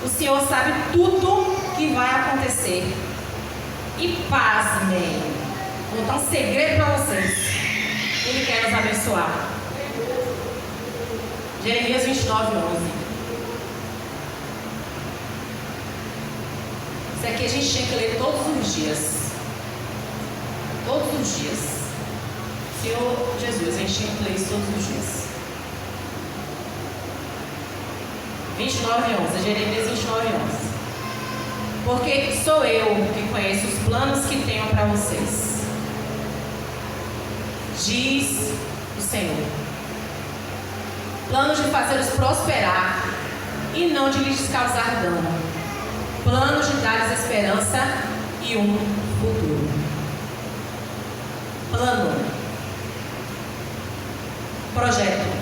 O Senhor sabe tudo que vai acontecer. E pasmem, vou dar um segredo para vocês. Ele quer nos abençoar. Jeremias 29, 11. Isso aqui a gente tinha que ler todos os dias. Todos os dias. Senhor Jesus, a gente tinha que ler isso todos os dias. 29, 11. Jeremias 29, 11. Porque sou eu que conheço os planos que tenho para vocês, diz o Senhor. Planos de fazê-los prosperar e não de lhes causar dano. Planos de dar-lhes esperança e um futuro. Plano. Projeto.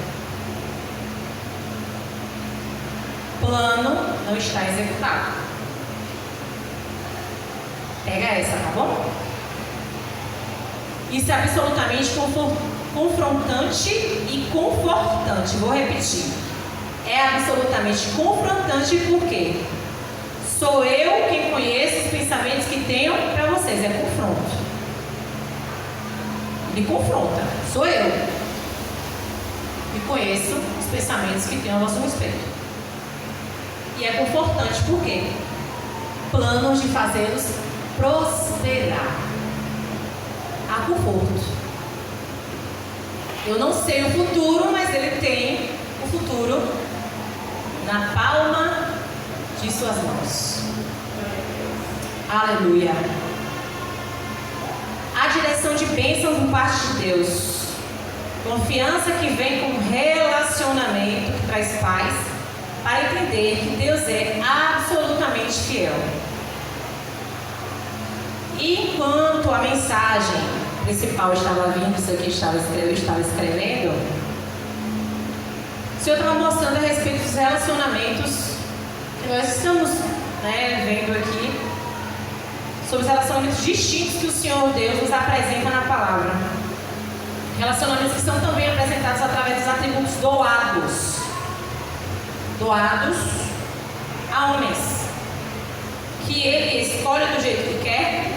Plano não está executado. Pega essa, tá bom? Isso é absolutamente confrontante e confortante. Vou repetir. É absolutamente confrontante porque sou eu quem conheço os pensamentos que tenho para vocês. É confronto. Me confronta. Sou eu. E conheço os pensamentos que tenho a nosso respeito. E é confortante porque planos de fazê-los prosperar. Há conforto. Eu não sei o futuro, mas Ele tem o futuro na palma de suas mãos. Aleluia. A direção de bênçãos por parte de Deus. Confiança que vem com relacionamento, que traz paz, para entender que Deus é absolutamente fiel. E enquanto a mensagem principal estava vindo, isso aqui eu estava escrevendo, o Senhor estava mostrando a respeito dos relacionamentos que nós estamos vendo aqui, sobre os relacionamentos distintos que o Senhor Deus nos apresenta na palavra. Relacionamentos que são também apresentados através dos atributos doados a homens, que Ele escolhe do jeito que quer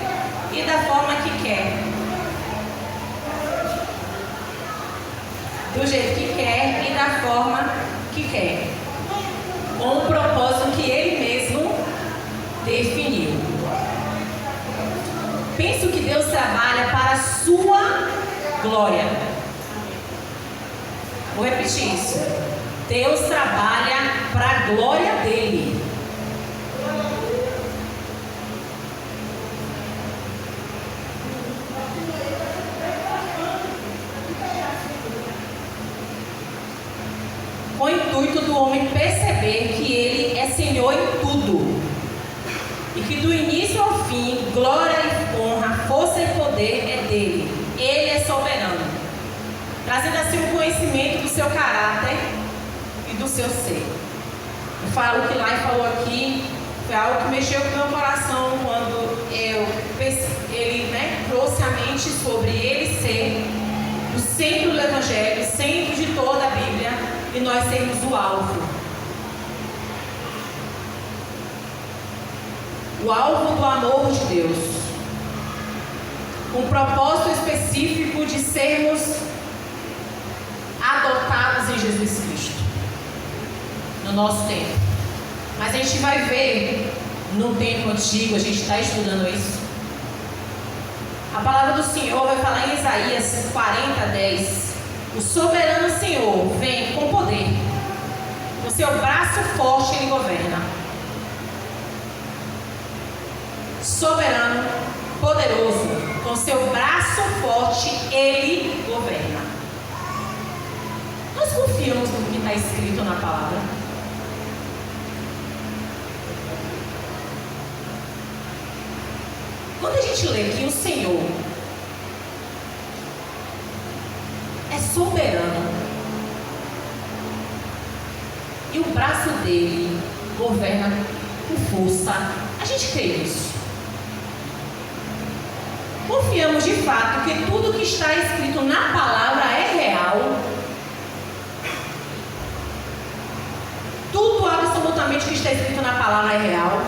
e da forma que quer. Do jeito que quer e da forma que quer. Com o propósito que Ele mesmo definiu. Penso que Deus trabalha para a sua glória. Vou repetir isso. Deus trabalha para a glória dele. Com o intuito do homem perceber que Ele é Senhor em tudo. E que do início ao fim, glória e honra, força e poder é dele. Ele é soberano. Trazendo assim o conhecimento do seu caráter e do seu ser. Eu falo que lá e falou aqui, foi algo que mexeu com o meu coração quando ele trouxe a mente sobre ele ser o centro do Evangelho, o centro de toda a Bíblia, e nós sermos o alvo. O alvo do amor de Deus. Com o propósito específico de sermos adotados em Jesus Cristo. No nosso tempo. Mas a gente vai ver no tempo antigo, a gente está estudando isso. A palavra do Senhor vai falar em Isaías 40:10. O soberano Senhor vem com poder. Com seu braço forte ele governa. Soberano, poderoso, com seu braço forte ele governa. Nós confiamos no que está escrito na palavra. Quando a gente lê que o Senhor é soberano e o braço dele governa com força, a gente crê nisso. Confiamos de fato que tudo que está escrito na palavra é real. Tudo absolutamente que está escrito na palavra é real.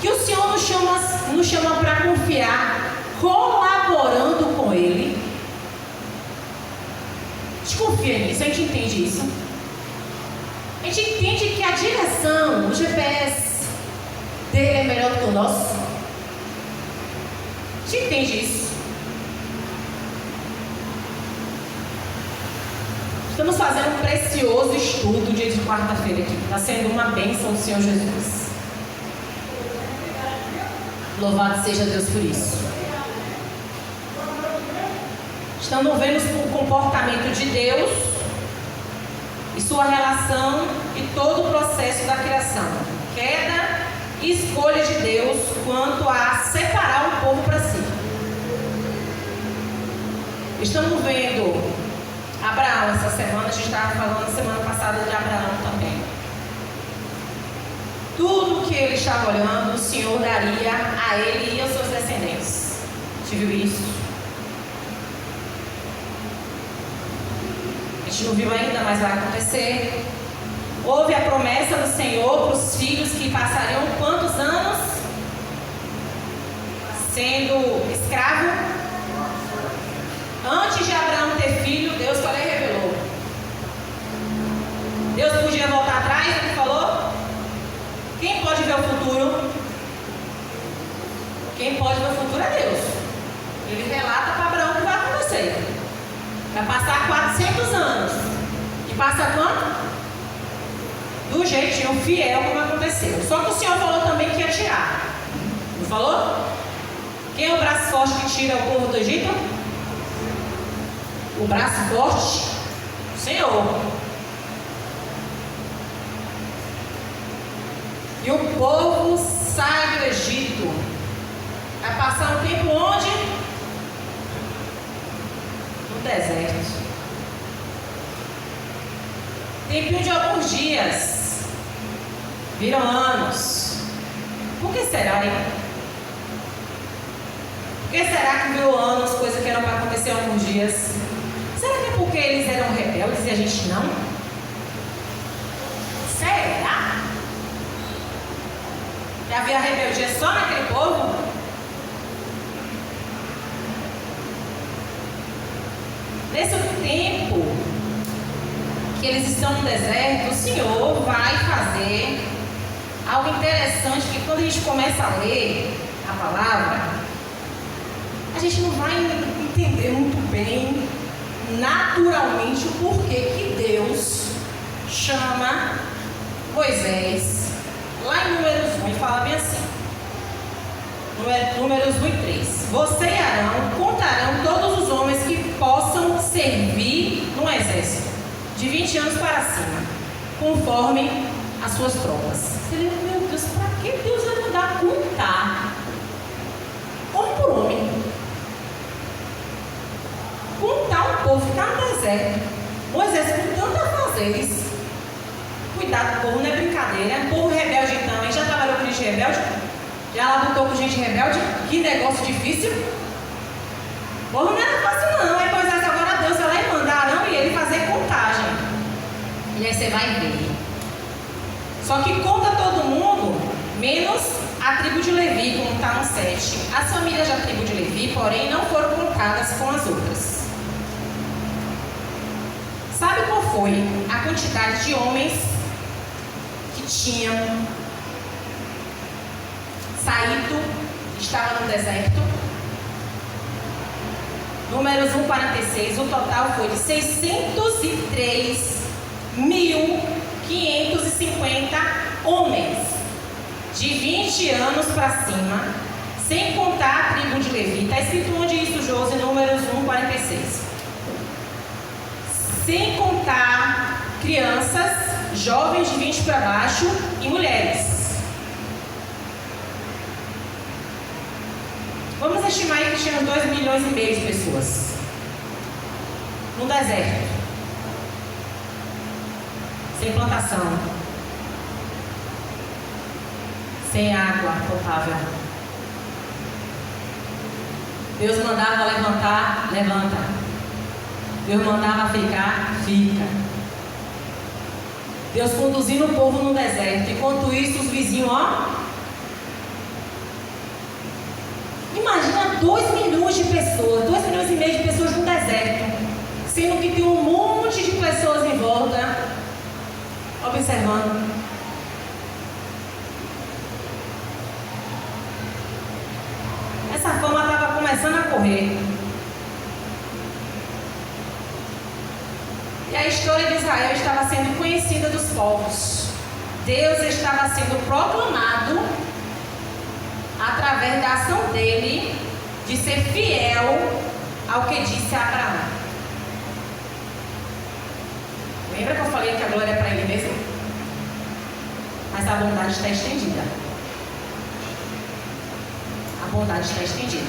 Que o Senhor nos chama para confiar, colaborando com Ele. A gente confia nisso, a gente entende isso. A gente entende que a direção, o GPS dele é melhor do que o nosso. A gente entende isso. Estamos fazendo um precioso estudo dia de quarta-feira aqui. Está sendo uma bênção do Senhor Jesus. Louvado seja Deus por isso. Estamos vendo o comportamento de Deus e sua relação e todo o processo da criação. Queda e escolha de Deus quanto a separar o povo para si. Estamos vendo Abraão essa semana, a gente estava falando semana passada de Abraão também. Tudo que ele estava olhando, o Senhor daria a ele e aos seus descendentes. A gente viu isso? A gente não viu ainda, mas vai acontecer. Houve a promessa do Senhor para os filhos que passariam quantos anos? Sendo escravo. Antes de Abraão ter filho, Deus só lhe revelou. Deus podia voltar atrás, ele falou. Quem pode ver o futuro? Quem pode ver o futuro é Deus. Ele relata para Abraão o que vai acontecer. Vai passar 400 anos. E passa quanto? Do jeitinho fiel como aconteceu. Só que o Senhor falou também que ia tirar. Não falou? Quem é o braço forte que tira o povo do Egito? O braço forte? O Senhor. E o povo sai do Egito. Vai passar um tempo onde? No deserto. Tempinho de alguns dias. Viram anos. Por que será, hein? Por que será que virou anos, coisa que era para acontecer em alguns dias? Será que é porque eles eram rebeldes e a gente não? Será? Que havia rebeldia só naquele povo? Nesse tempo que eles estão no deserto, o Senhor vai fazer algo interessante, que quando a gente começa a ler a palavra, a gente não vai entender muito bem, naturalmente, o porquê que Deus chama Moisés. Lá em Números 1, ele fala bem assim. Números 1 e 3. Você e Arão contarão todos os homens que possam servir no exército, de 20 anos para cima, conforme as suas tropas. Você lembra, meu Deus, para que Deus vai mandar contar? Homem por homem. Contar um povo que está no deserto. Moisés com tanto a fazer. Cuidado, o povo não é brincadeira. O povo rebelde então, hein? Já trabalhou com gente rebelde? Já lutou com gente rebelde? Que negócio difícil. O povo não era fácil não. Aí Moisés agora Deus vai lá e manda Arão e ele fazer contagem. E aí você vai ver. Só que conta todo mundo, menos a tribo de Levi, como está no 7. As famílias da tribo de Levi, porém, não foram contadas com as outras. Sabe qual foi a quantidade de homens que tinham saído, estavam no deserto? Números 1,46, o total foi de 603.550 homens de 20 anos para cima, sem contar a tribo de Levi. Está escrito onde isso, Josi? Números 1,46. Sem contar crianças, jovens de 20 para baixo e mulheres. Vamos estimar aí que tinham 2,5 milhões de pessoas no deserto, sem plantação, sem água potável. Deus mandava levantar, levanta. Deus mandava ficar, fica. Deus conduzindo o povo no deserto. Enquanto isso, os vizinhos, ó. Imagina 2 milhões de pessoas, 2,5 milhões de pessoas no deserto, sendo que tem um monte de pessoas em volta, observando. Essa fama estava começando a correr. E a história de Israel estava sendo conhecida dos povos. Deus estava sendo proclamado através da ação dele de ser fiel ao que disse a Abraão. Lembra que eu falei que a glória é para ele mesmo? Mas a bondade está estendida. A bondade está estendida.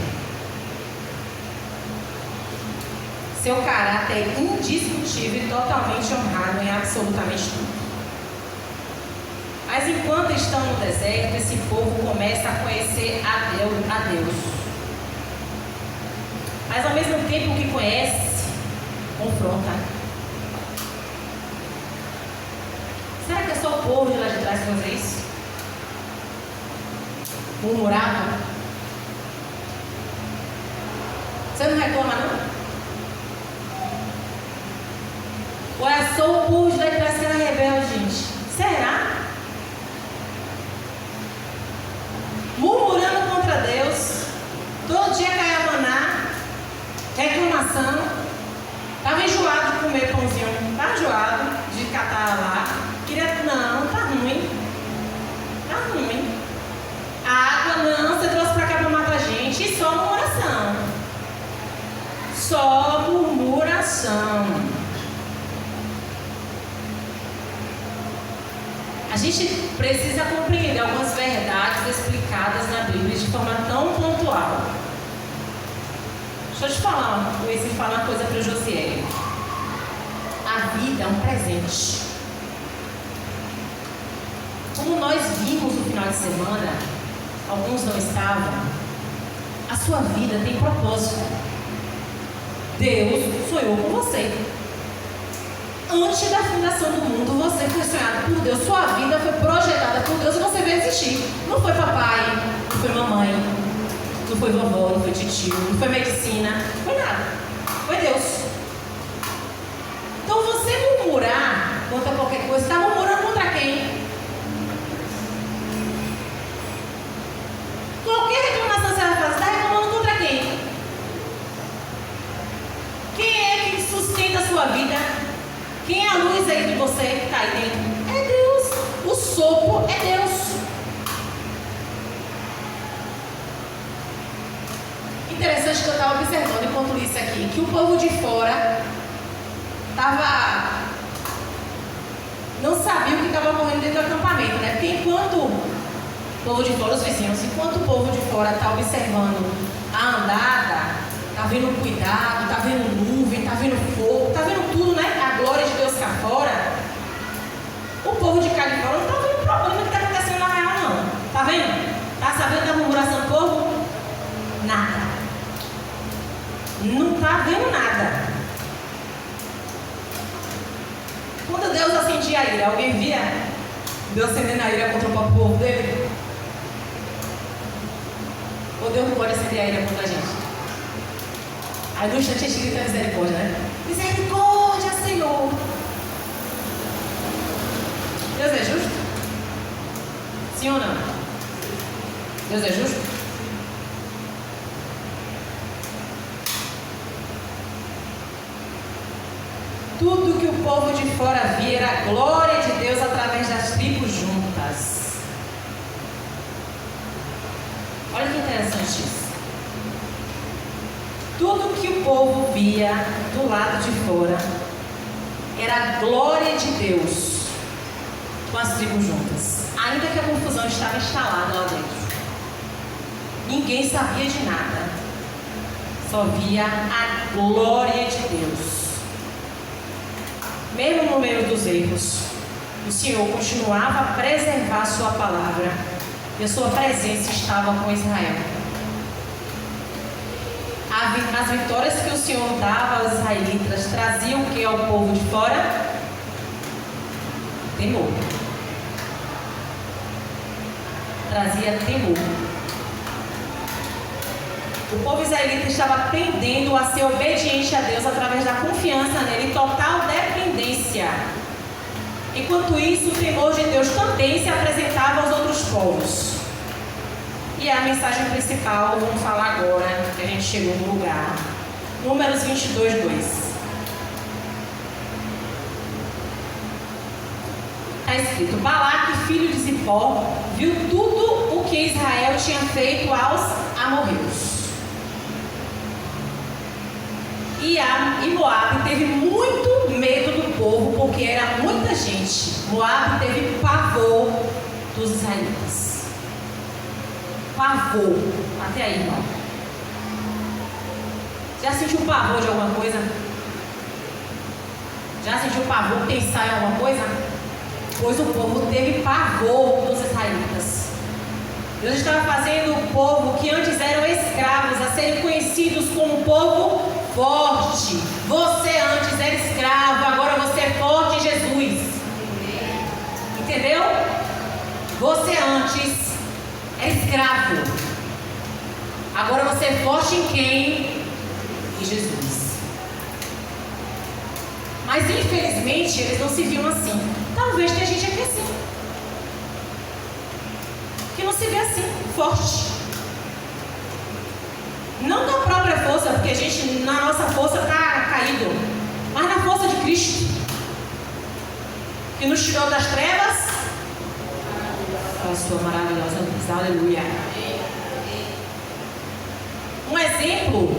Seu caráter indiscutível e totalmente honrado em absolutamente tudo. Mas enquanto estão no deserto, esse povo começa a conhecer a Deus. Mas ao mesmo tempo que conhece, confronta. Será que é só o povo de lá de trás que faz isso? Murmurava? Você não reclama, não? Ou é só o povo de lá de trás que era rebelde, gente? Será? Murmurando contra Deus, todo dia caia maná, reclamação, estava enjoado de comer pãozinho, estava enjoado de catar lá, queria, não, tá ruim, a água não, você trouxe para cá para matar a gente, e só murmuração. A gente precisa compreender algumas verdades explicadas na Bíblia de forma tão pontual. Deixa eu te falar, uma coisa para o Josiel. A vida é um presente. Como nós vimos no final de semana, alguns não estavam, a sua vida tem propósito. Deus sonhou com você. Antes da fundação do mundo, você foi sonhado por Deus. Sua vida foi projetada por Deus e você veio existir. Não foi papai, não foi mamãe, não foi vovó, não foi titio, não foi medicina, não foi nada. Foi Deus. Então você murmurar contra qualquer coisa, está murmurando contra quem? Qualquer reclamação que você vai fazer, está reclamando contra quem? Quem é que sustenta a sua vida? Quem é a luz aí de você que está aí dentro? É Deus. O sopro é Deus. Interessante que eu estava observando enquanto li isso aqui, que o povo de fora não sabia o que estava ocorrendo dentro do acampamento, né? Porque enquanto o povo de fora, os vizinhos, enquanto o povo de fora está observando a andada, está vendo cuidado, está vendo nuvem, está vendo fogo, está vendo tudo, né? A glória de Deus cá fora. O povo de cá de fora não está vendo o problema que está acontecendo na real, não. Está vendo? Está sabendo da murmuração do povo? Nada. Não está vendo nada. Quando Deus acendia a ira, alguém via Deus acendendo a ira contra o povo dele? Ou Deus não pode acender a ira contra a gente? Aí no instante a gente grita misericórdia, né? Misericórdia, Senhor! Deus é justo? Sim ou não? Deus é justo? povo de fora via era a glória de Deus através das tribos juntas. Olha que interessante isso. Tudo que o povo via do lado de fora era a glória de Deus com as tribos juntas. Ainda que a confusão estava instalada lá dentro. Ninguém sabia de nada. Só via a glória de Deus. Mesmo no meio dos erros, o Senhor continuava a preservar a sua palavra e a sua presença estava com Israel. As vitórias que o Senhor dava aos israelitas traziam o que ao povo de fora? Temor. Trazia temor. O povo israelita estava aprendendo a ser obediente a Deus através da confiança nele e total dependência. Enquanto isso, o temor de Deus também se apresentava aos outros povos. E a mensagem principal, vamos falar agora, que a gente chegou no lugar. Números 22, 2. Está escrito: Balaque, filho de Zippor, viu tudo o que Israel tinha feito aos amorreus. E Moabe teve muito medo do povo, porque era muita gente. Moabe teve pavor dos israelitas. Pavor. Até aí, irmão. Já sentiu pavor de alguma coisa? Já sentiu pavor pensar em alguma coisa? Pois o povo teve pavor dos israelitas. Deus estava fazendo o povo que antes eram escravos a serem conhecidos como um povo forte. Você antes era escravo, agora você é forte em Jesus. Entendeu? Você antes era escravo, agora você é forte em quem? Em Jesus. Mas infelizmente eles não se viam assim. Talvez tenha gente aqui assim, que não se vê assim, forte. Não da própria força, porque a gente, na nossa força, está caído, mas na força de Cristo, que nos tirou das trevas para a sua maravilhosa luz. Aleluia. Um exemplo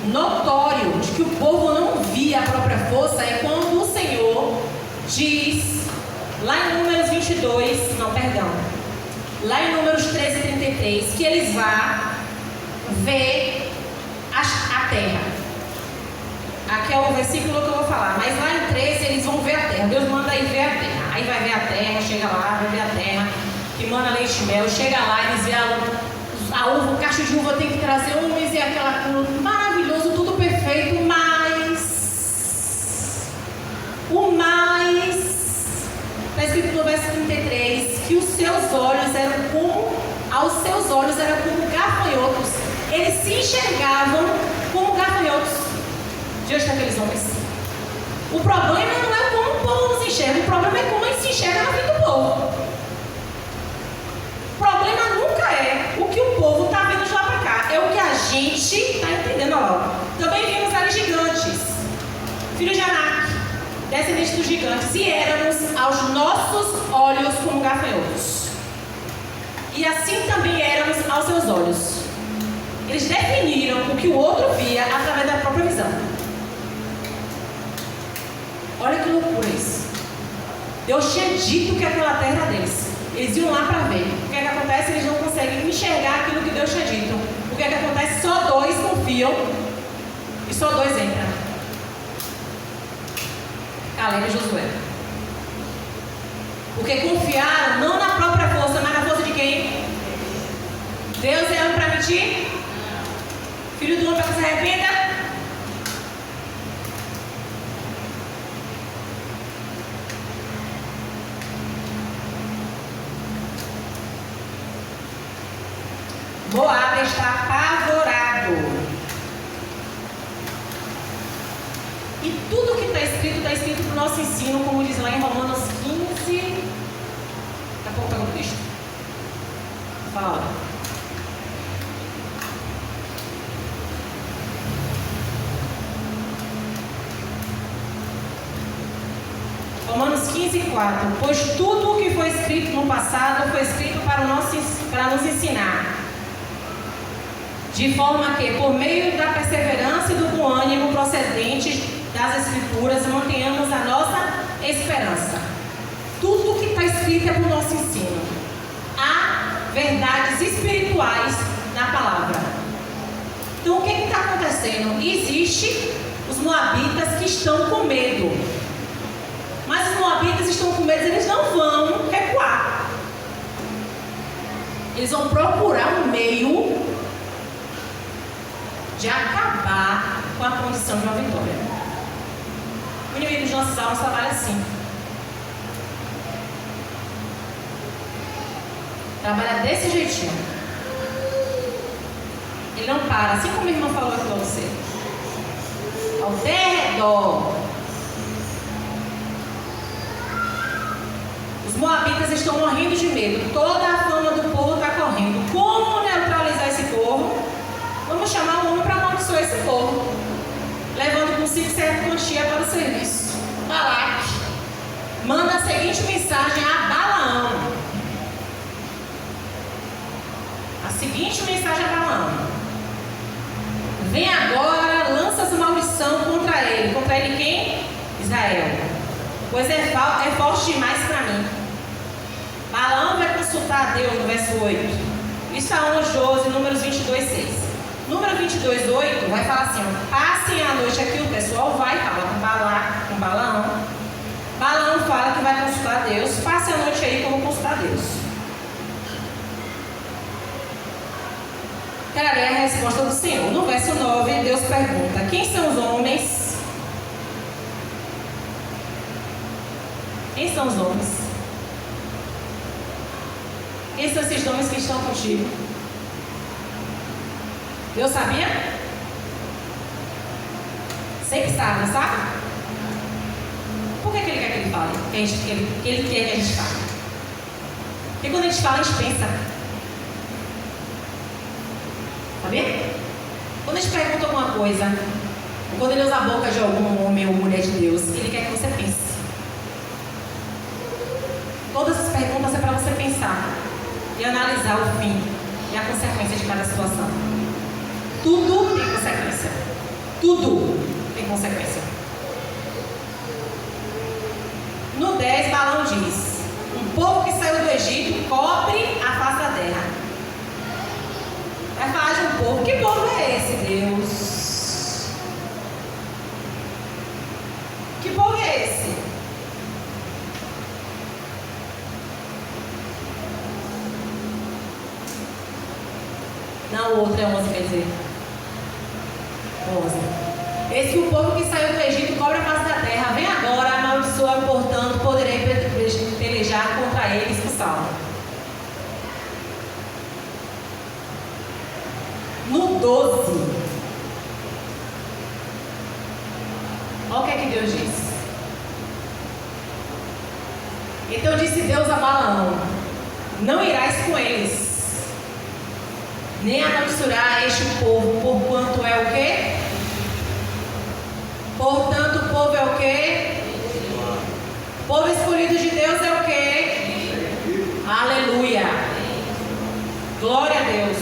notório de que o povo não via a própria força é quando o Senhor diz, lá em Números 22, não, perdão, lá em Números 13, 33, que eles vão ver a terra. Aqui é o versículo que eu vou falar, mas lá em 13 eles vão ver a terra. Deus manda ir ver a terra. Aí vai ver a terra, chega lá, vai ver a terra, que manda leite e mel. Chega lá, eles veem a uva, o cacho de uva tem que trazer homens e aquela coisa maravilhoso, tudo perfeito, mas o mais, está escrito no verso 33, que os seus olhos eram como, aos seus olhos eram como gafanhotos. Eles se enxergavam como gafanhotos diante daqueles homens. O problema não é como o povo nos enxerga, o problema é como ele se enxerga na frente do povo. O problema nunca é o que o povo está vendo de lá para cá, é o que a gente está entendendo. Ó. Também vimos ali gigantes, filhos de Anak, descendentes dos gigantes, e éramos aos nossos olhos como gafanhotos. E assim também éramos aos seus olhos. Eles definiram o que o outro via através da própria visão. Olha que loucura isso. Deus tinha dito que aquela terra era deles. Eles iam lá para ver. O que é que acontece? Eles não conseguem enxergar aquilo que Deus tinha dito. O que é que acontece? Só 2 confiam e só 2 entram. Caleb e Josué. Porque confiaram não na própria força, mas na força de quem? Deus é homem para mentir? Filho do homem para que se arrependa? Moabe está apavorado. E tudo que está escrito para o nosso ensino, como diz lá em Romanos 15. Daqui a pouco pega o texto. Fala. Romanos 15:4. Pois tudo o que foi escrito no passado foi escrito para nos ensinar, de forma que, por meio da perseverança e do bom ânimo procedentes das Escrituras, mantenhamos a nossa esperança. Tudo que está escrito é para o nosso ensino. Há verdades espirituais na palavra. Então, o que está acontecendo? Existe os moabitas que estão com medo. Mas os moabitas estão com medo, eles não vão recuar. Eles vão procurar um meio de acabar com a condição de uma vitória. O inimigo de nossas almas trabalha assim. Trabalha desse jeitinho. Ele não para, assim como a irmã falou aqui para você. Ao derredor. Os moabitas estão morrendo de medo. Toda a fama do povo está correndo. Como neutralizar esse povo? Vamos chamar um homem para amaldiçoar esse povo, levando consigo certa quantia para o serviço. Balaque manda a seguinte mensagem a Balaão. A seguinte mensagem a Balaão: vem agora, lança-se maldição contra ele. Contra ele quem? Israel. Pois é forte demais para mim. Balaão vai consultar a Deus no verso 8. Isso está no Josué, Números 22:6. Número 22:8 vai falar assim: ó, passem a noite aqui, o pessoal vai falar com Balaão. Balaão fala que vai consultar Deus. Passe a noite aí como consultar Deus. Trarei a resposta do Senhor. No verso 9, Deus pergunta: quem são os homens? Quem são os homens? Quem são esses homens que estão contigo? Deus sabia? Sempre sabe, não sabe? Por que ele quer que ele fale? Que ele quer que a gente fale? Porque quando a gente fala, a gente pensa. Sabia? Quando a gente pergunta alguma coisa, ou quando ele usa a boca de algum homem ou mulher de Deus, ele quer que você pense. Todas as perguntas é para você pensar e analisar o fim e a consequência de cada situação. Tudo tem consequência. Tudo tem consequência. No 10, Balaão diz: um povo que saiu do Egito cobre a face da terra. Vai falar de um povo. Que povo é esse, Deus? Que povo é esse? Não, o outro é 11, quer dizer. 11. Eis que o povo que saiu do Egito cobre a face da terra. Vem agora, amaldiçoa, portanto, poderei pelejar contra eles por salvo. No 12. Olha o que é que Deus diz. Então disse Deus a Balaão: não irás com eles, nem amaldiçoará este povo, porquanto é o quê? Portanto, o povo é o quê? Povo escolhido de Deus é o quê? Aleluia! Glória a Deus!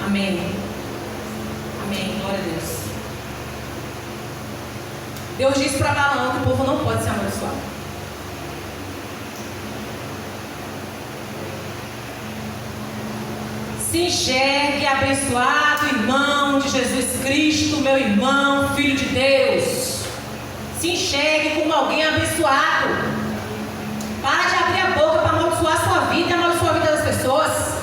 Amém. Amém. Glória a Deus. Deus disse para Balaão que o povo não pode ser amaldiçoado. Se enxergue abençoado, irmão de Jesus Cristo, meu irmão, filho de Deus. Se enxergue como alguém abençoado. Para de abrir a boca para amaldiçoar a sua vida e amaldiçoar a vida das pessoas.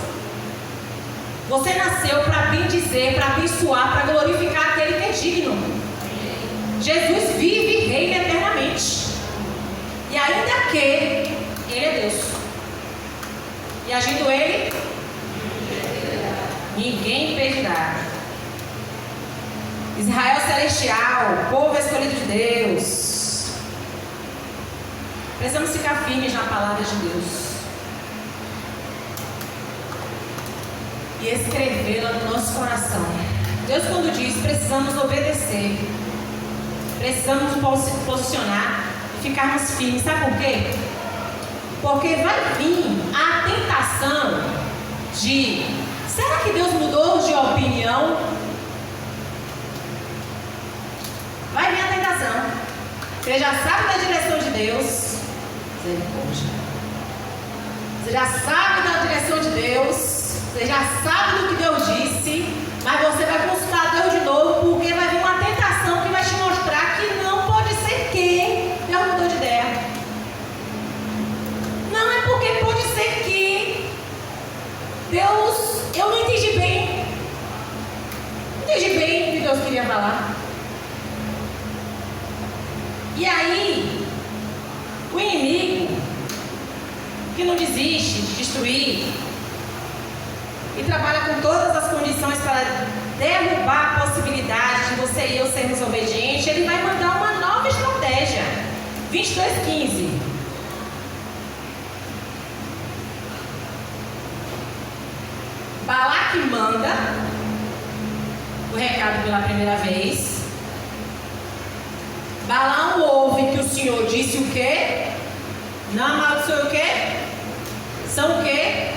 Você nasceu para bendizer, para abençoar, para glorificar aquele que é digno. Jesus vive e reina eternamente. E ainda que Ele é Deus. E agindo Ele, ninguém impedirá. Israel celestial, povo escolhido de Deus. Precisamos ficar firmes na palavra de Deus e escrevê-la no nosso coração. Deus, quando diz, precisamos obedecer, precisamos nos posicionar, ficarmos firmes. Sabe por quê? Porque vai vir a tentação de: será que Deus mudou de opinião? Vai vir a tentação. Você já sabe da direção de Deus. Você já sabe da direção de Deus. Você já sabe do que Deus disse. Mas você vai consultar Deus de novo, porque vai vir uma tentação que vai te mostrar que não pode ser que Deus mudou de ideia. Não é porque pode ser que Deus, eu não entendi bem. Não entendi bem o que Deus queria falar. E aí, o inimigo, que não desiste de destruir e trabalha com todas as condições para derrubar a possibilidade de você e eu sermos obedientes, ele vai mandar uma nova estratégia. 22:15. Balaque manda o recado pela primeira vez. Balaão ouve que o Senhor disse o quê? Não amaldiçoe o quê? São o quê?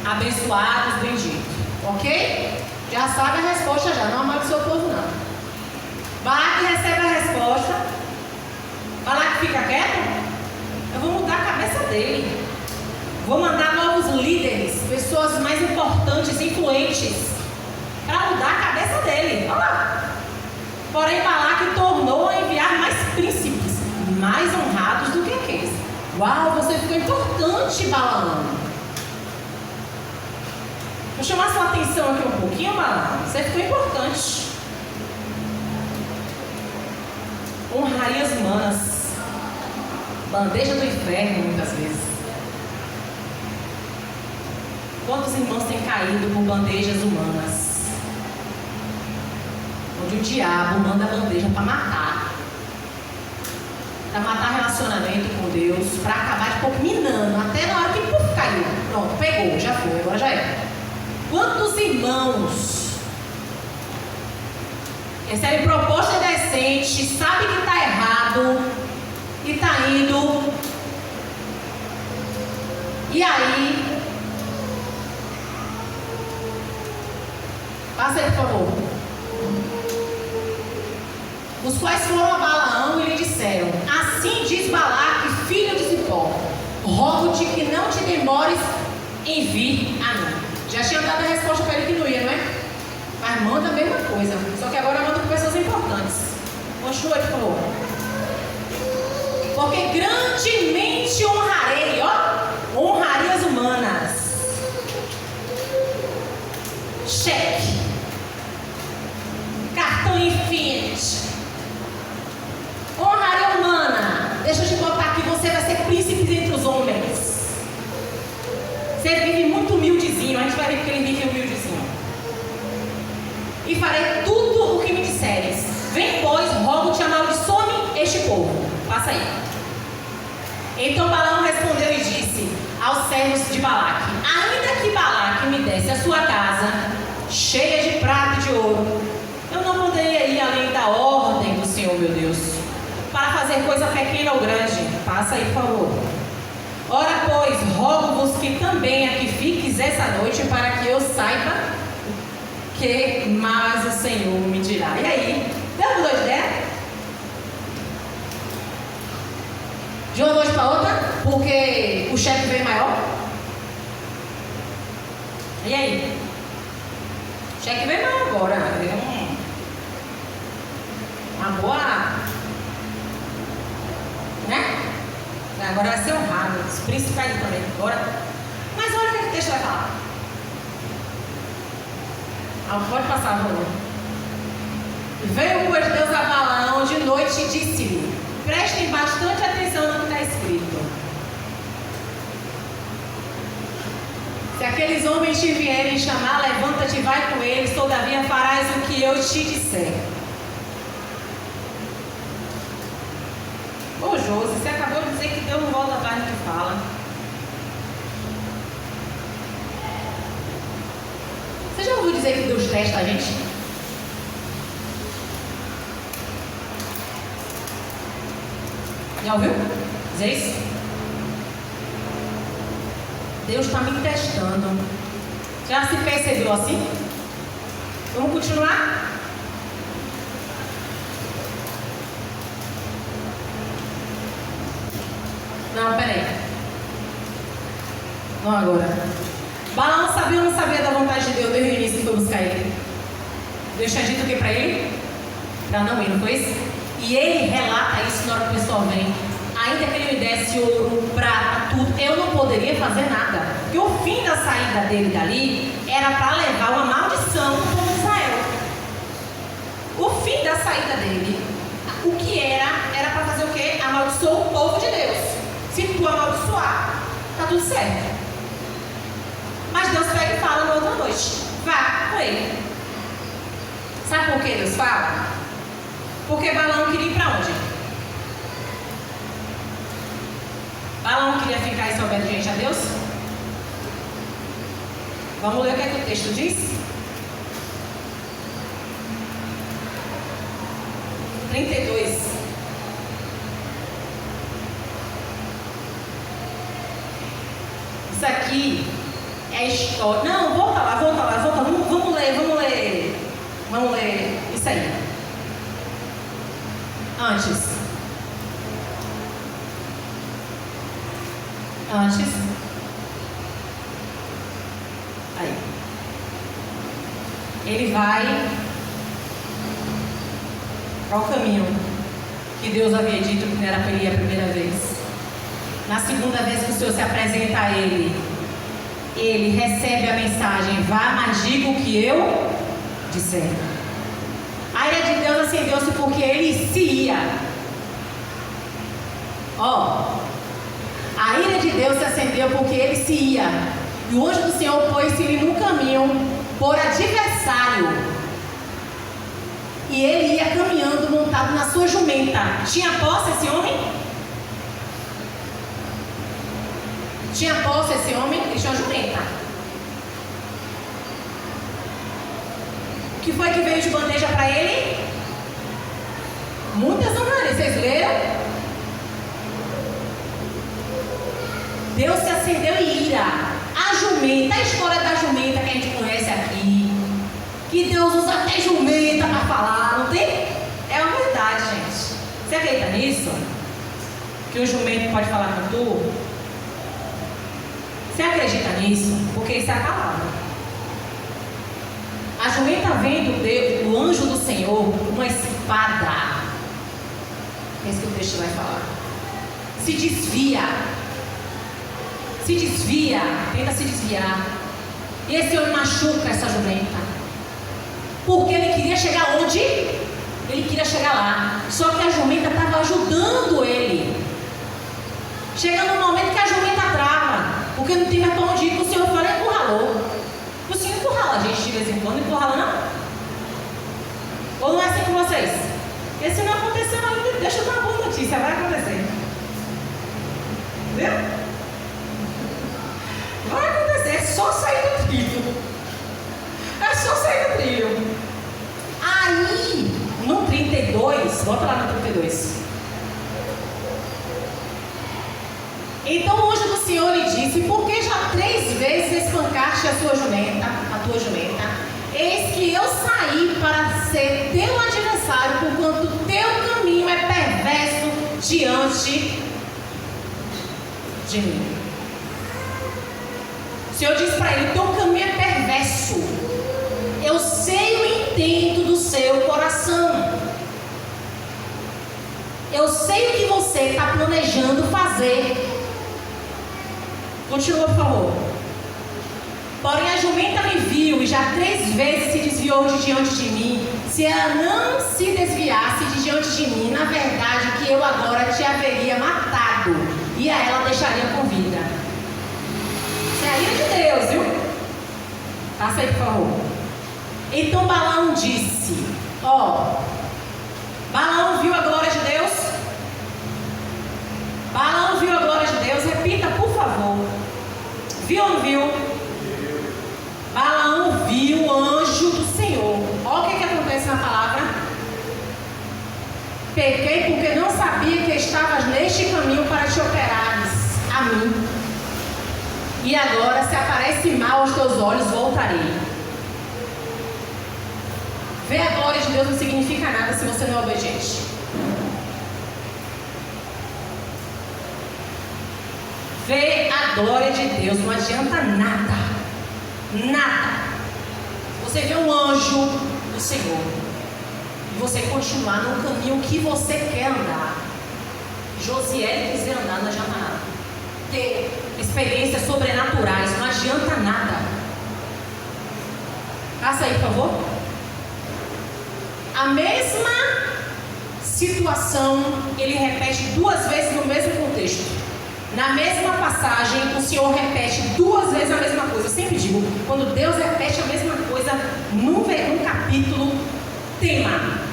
Abençoados, benditos. Ok? Já sabe a resposta já. Não amaldiçoe o povo não. Balaque recebe a resposta. Balaque fica quieto? Eu vou mudar a cabeça dele. Vou mandar novos líderes, pessoas mais importantes, influentes, para mudar a cabeça dele. Olha lá. Porém, Balaque tornou a enviar mais príncipes, mais honrados do que aqueles. Uau, você ficou importante, Balaão. Vou chamar sua atenção aqui um pouquinho, Balaão. Você ficou importante. Honrarias humanas. Bandeja do inferno, muitas vezes. Quantos irmãos têm caído por bandejas humanas? Onde o diabo manda a bandeja para matar. Para matar relacionamento com Deus, para acabar de pouco minando, até na hora que caiu. Pronto, pegou, já foi, agora já é. Quantos irmãos recebem proposta indecente, sabe que está errado e está indo, e aí, passa aí por favor. Os quais foram a Balaão e lhe disseram: assim diz Balaque, filho de Zippor, rogo-te que não te demores em vir a mim. Já tinha dado a resposta para ele que não ia, não é? Mas manda a mesma coisa, só que agora manda com pessoas importantes. Continua aí, por favor. Porque grandemente honrarei, ó, honrarias humanas. Cheque. Cartão Infinity. Honraria humana. Deixa eu te botar aqui, você vai ser príncipe entre os homens. Você vive muito humildezinho. A gente vai ver que ele vive humildezinho. E farei tudo o que me disseres. Vem, pois, rogo-te, amaldiçoe-me este povo. Passa aí. Então Balaão respondeu e disse aos servos de Balaque: ainda que Balaque me desse a sua casa cheia de prata e de ouro, eu não poderia ir além da ordem do Senhor, meu Deus, para fazer coisa pequena ou grande. Passa aí, por favor. Ora, pois, rogo-vos que também aqui fiques essa noite, para que eu saiba que mais o Senhor me dirá. E aí? Deu mudou de ideia? De uma noite para outra? Porque o chefe veio maior? E aí? O cheque veio maior agora. Uma boa, né? Agora vai ser honrado. Os príncipes caíram também agora. Mas olha o que o texto vai falar. Pode passar, por favor. Veio, pois, Deus a Balaão de noite e disse-lhe: prestem bastante atenção no que está escrito. Se aqueles homens te vierem chamar, levanta-te e vai com eles, todavia farás o que eu te disser. Ô Josi, você acabou de dizer que Deus não volta atrás no que fala. Você já ouviu dizer que Deus testa a gente? Já ouviu dizer isso? Deus está me testando. Já se percebeu assim? Vamos continuar? Não, peraí. Não agora. Balaão sabia ou não sabia da vontade de Deus desde o início que foi buscar ele? Deus tinha dito o que para ele? Para não ir, não foi isso? E ele relata isso na hora que o pessoal vem. Ainda que ele me desse ouro, prata, tudo, eu não poderia fazer nada. Porque o fim da saída dele dali era para levar uma maldição para o povo de Israel. O fim da saída dele, o que era para fazer o quê? Amaldiçoar o povo de Deus. Se tu amaldiçoar, tá tudo certo. Mas Deus pega e fala na outra noite: vá com ele. Sabe por que Deus fala? Porque Balaão queria ir para onde? Balaão queria ficar desobediente a Deus? Vamos ler o que é que o texto diz? 32. Isso aqui é história. Não, volta lá. Vamos ler isso aí. Antes. Aí. Ele vai ao caminho que Deus havia dito que não era para ele ir a primeira vez. Na segunda vez que o Senhor se apresenta a ele, ele recebe a mensagem: vá, mas diga o que eu disser. A ira de Deus acendeu-se porque ele se ia. A ira de Deus se acendeu porque ele se ia. E o anjo do Senhor pôs-se-lhe no caminho por adversário. E ele ia caminhando montado na sua jumenta. Tinha posse esse homem? Tinha posse esse homem? Ele tinha uma jumenta. O que foi que veio de bandeja para ele? Muitas andares. Vocês leram? Deus se acendeu em ira. A jumenta, a história da jumenta que a gente conhece aqui, que Deus usa até jumenta para falar, não tem? É uma verdade, gente. Você acredita nisso? Que o jumento pode falar com tu? Você acredita nisso? Porque isso é a palavra. A jumenta vem do anjo do Senhor, uma espada. É isso que o texto vai falar. Se desvia, tenta se desviar. E esse homem machuca essa jumenta. Porque ele queria chegar onde? Ele queria chegar lá. Só que a jumenta estava ajudando ele. Chega no momento que a jumenta trava. Porque não tem mais para onde ir, o Senhor fala e encurralou. O Senhor encurrala a gente de vez em quando, encurrala não? Ou não é assim com vocês? Esse não aconteceu ainda, deixa eu dar uma boa notícia, vai acontecer. Entendeu? Vai acontecer, é só sair do trilho. É só sair do trilho. Aí, no 32, volta lá no 32. Então o anjo do Senhor lhe disse: por que já 3 vezes espancaste a tua jumenta? Eis que eu saí para ser teu adversário, porquanto teu caminho é perverso diante de mim. O Senhor disse para ele: teu caminho é perverso. Eu sei o intento do seu coração. Eu sei o que você está planejando fazer. Continua, por favor. Porém a jumenta me viu e já 3 vezes se desviou de diante de mim. Se ela não se desviasse de diante de mim, na verdade que eu agora te haveria matado e a ela deixaria com vida. Isso é a ira de Deus, viu? Passa aí, por favor. Então Balaão disse: Balaão viu a glória de Deus? Balaão viu a glória de Deus? Repita, por favor. Viu ou não viu? Balaão viu o anjo do Senhor. Olha o que acontece na palavra. Pequei porque não sabia que estavas neste caminho para te operares a mim. E agora, se aparece mal aos teus olhos, voltarei. Ver a glória de Deus não significa nada se você não é obediente. Ver a glória de Deus não adianta nada. Nada. Você vê um anjo do Senhor e você continuar no caminho que você quer andar. Josiel quiser andar, não adianta nada. Ter experiências sobrenaturais não adianta nada. Passa aí, por favor. A mesma situação ele repete 2 vezes no mesmo contexto. Na mesma passagem, o Senhor repete 2 vezes a mesma coisa. Eu sempre digo, quando Deus repete a mesma coisa num capítulo, tem lá.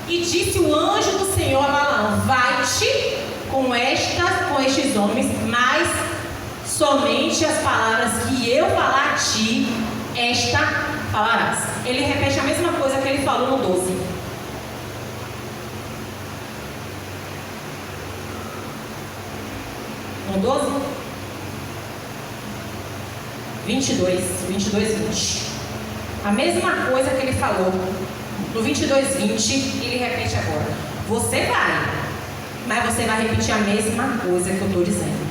E disse o anjo do Senhor a Balaão: vai-te com estes homens, mas somente as palavras que eu falar a ti, esta falarás. Ele repete a mesma coisa que ele falou no 12. No 12? 22, 20. A mesma coisa que ele falou no 22, 20, ele repete agora. Você vai, mas você vai repetir a mesma coisa que eu estou dizendo.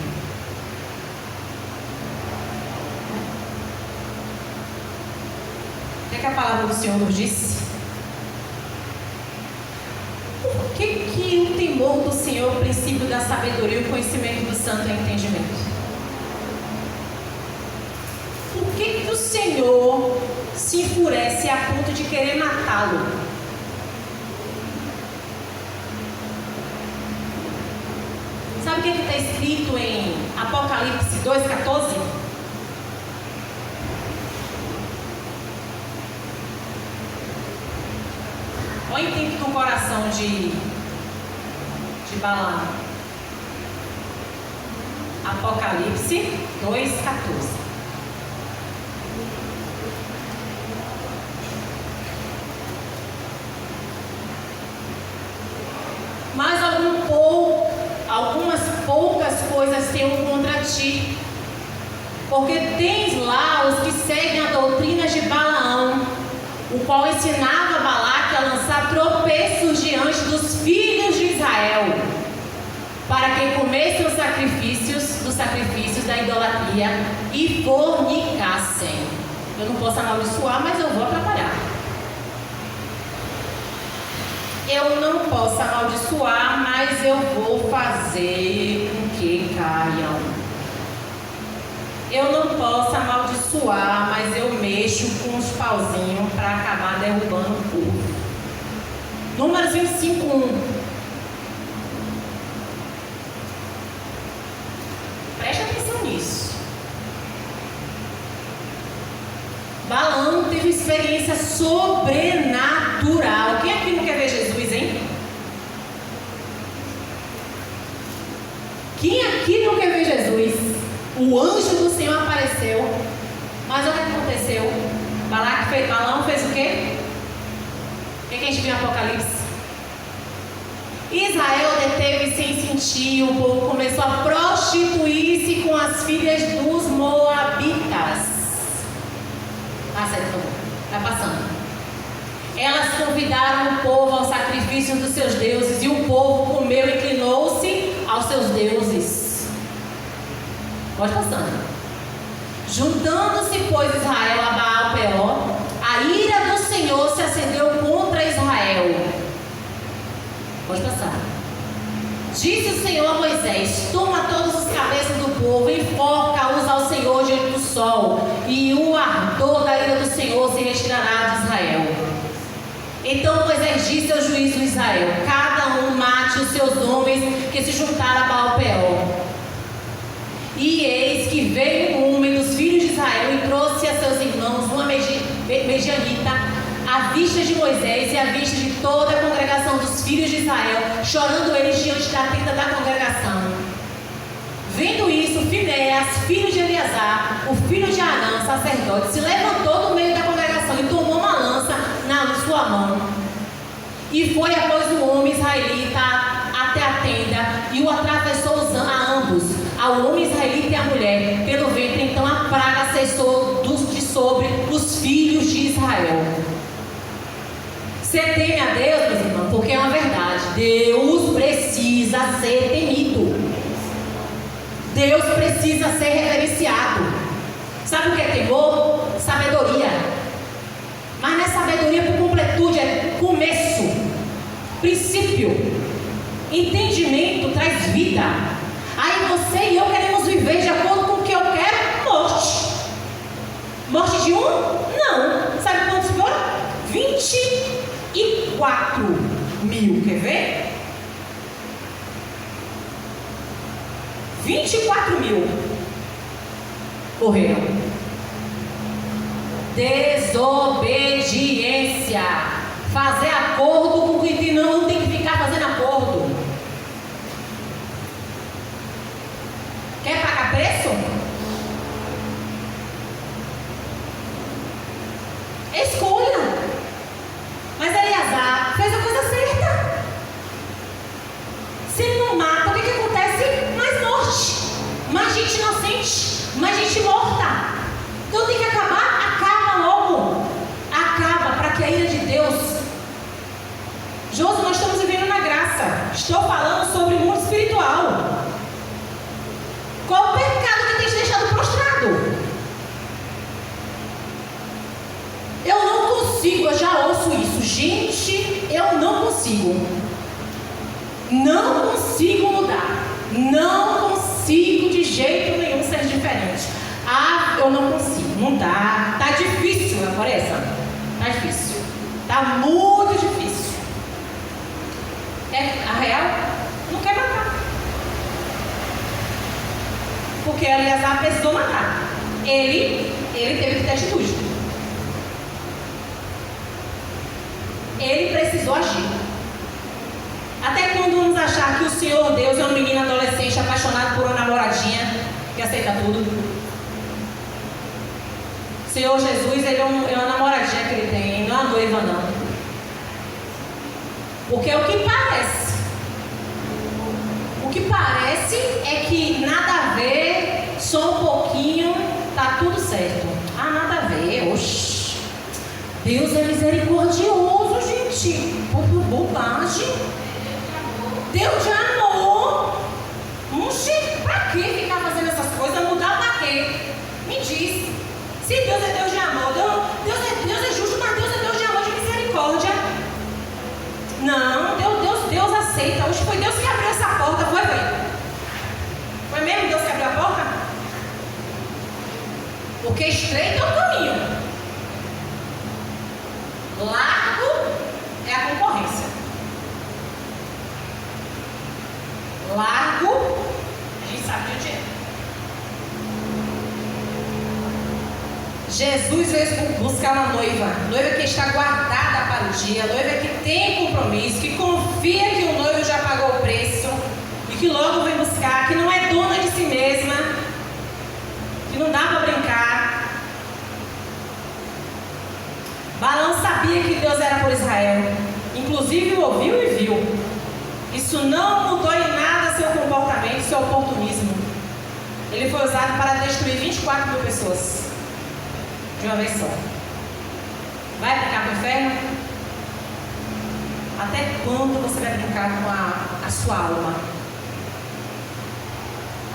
O que a palavra do Senhor nos disse? Por que o temor do Senhor é o princípio da sabedoria e o conhecimento do santo é entendimento? Por que o Senhor se enfurece a ponto de querer matá-lo? Sabe o que está escrito em Apocalipse 2,14? Olha o intento do coração de Balaão. Apocalipse 2,14. Mas algumas poucas coisas tenho contra ti, porque tens lá os que seguem a doutrina de Balaão, o qual ensinava Balaque a lançar tropeços diante dos filhos de Israel, para que comessem os sacrifícios da idolatria e fornicassem. Eu não posso amaldiçoar, mas eu vou atrapalhar. Eu não posso amaldiçoar, mas eu vou fazer com que caiam. Eu não posso amaldiçoar, mas eu mexo com os pauzinhos para acabar derrubando o povo. Números 25:1. Preste atenção nisso. Balaão teve experiência sobrenatural. Quem aqui não quer ver Jesus, hein? Quem aqui não quer ver Jesus? O anjo do Senhor apareceu. Mas olha o que aconteceu. Balaão fez o quê? O que a gente viu no Apocalipse? Israel deteve-se em sentir. O povo começou a prostituir-se com as filhas dos moabitas. Passa aí, por favor. Está passando. Elas convidaram o povo ao sacrifício dos seus deuses, e o povo comeu e inclinou-se aos seus deuses. Pode passando. Juntando-se, pois, Israel a Baal-Peor, a ira do Senhor se acendeu contra Israel. Pode passar. Disse o Senhor a Moisés: toma todos os cabeças do povo, enforca-os ao Senhor diante do sol, e o ardor da ira do Senhor se retirará de Israel. Então Moisés disse ao juiz de Israel: cada um mate os seus homens que se juntaram a Baal-Peor. E eis que veio um homem dos filhos de Israel e trouxe a seus irmãos uma medianita, à vista de Moisés e à vista de toda a congregação dos filhos de Israel, chorando eles diante da tenda da congregação. Vendo isso, Finéas, filho de Eleazar, o filho de Arão, sacerdote, se levantou do meio da congregação e tomou uma lança na sua mão. E foi após o homem israelita até a tenda e o atravessou a ambos, ao homem israelita e à mulher, pelo ventre. Então a praga cessou de sobre os filhos de Israel. Você teme a Deus, meus irmãos, porque é uma verdade. Deus precisa ser temido. Deus precisa ser reverenciado. Sabe o que é temor? Sabedoria. Mas não é sabedoria por completude, é começo, princípio. Entendimento traz vida. Aí você e eu queremos viver de acordo com o que eu quero? Morte. Morte de um? Não. Sabe quantos foram? 24 mil. Quer ver? 24 mil morreram. Desobediência. Fazer acordo com o que não tem que ficar fazendo acordo. Quer pagar preço? Escolha. Mas Eleazar fez a coisa certa. Se ele não mata, o que acontece? Mais morte, mais gente inocente, mais gente morta. Então tem que acabar, acaba logo. Acaba, para que a ira de Deus. Josi, nós estamos vivendo na graça. Estou falando sobre o mundo espiritual. Qual o pecado que tem te deixado prostrado? Eu não consigo, eu já ouço isso. Gente, eu não consigo. Não consigo mudar. Não consigo de jeito nenhum ser diferente. Ah, eu não consigo. Não dá. Tá difícil, agora essa. Tá difícil. Tá muito difícil. É a real? Não quer matar. Porque Eleazar precisou matar. Ele teve que ter atitude. Ele precisou agir. Até quando vamos achar que o Senhor Deus é um menino adolescente apaixonado por uma namoradinha que aceita tudo? O Senhor Jesus, ele é uma namoradinha que ele tem, não é uma noiva não. Porque é o que parece. O que parece é que nada a ver, só um pouquinho, tá tudo certo. Ah, nada a ver, oxi. Deus é misericordioso, gente. Bobagem. Deus de amor. Oxi, pra que ficar fazendo essas coisas? Mudar pra quê? Me diz. Se Deus é Deus de amor, Deus é justo, mas Deus é Deus de amor, de misericórdia. Não, Deus aceita. Hoje foi Deus que abriu essa porta, foi? Foi mesmo Deus que abriu a porta? Porque estreito é o caminho. Largo é a concorrência. Largo, a gente sabe de onde é. Jesus veio buscar uma noiva que está guardada para o dia, noiva que tem compromisso, que confia que o noivo já pagou o preço e que logo vem buscar, que não é dona de si mesma, que não dá para brincar. Balaão sabia que Deus era por Israel, inclusive o ouviu e viu. Isso não mudou em nada seu comportamento, seu oportunismo. Ele foi usado para destruir 24 mil pessoas de uma vez só. Vai brincar com o inferno? Até quando você vai brincar com a sua alma?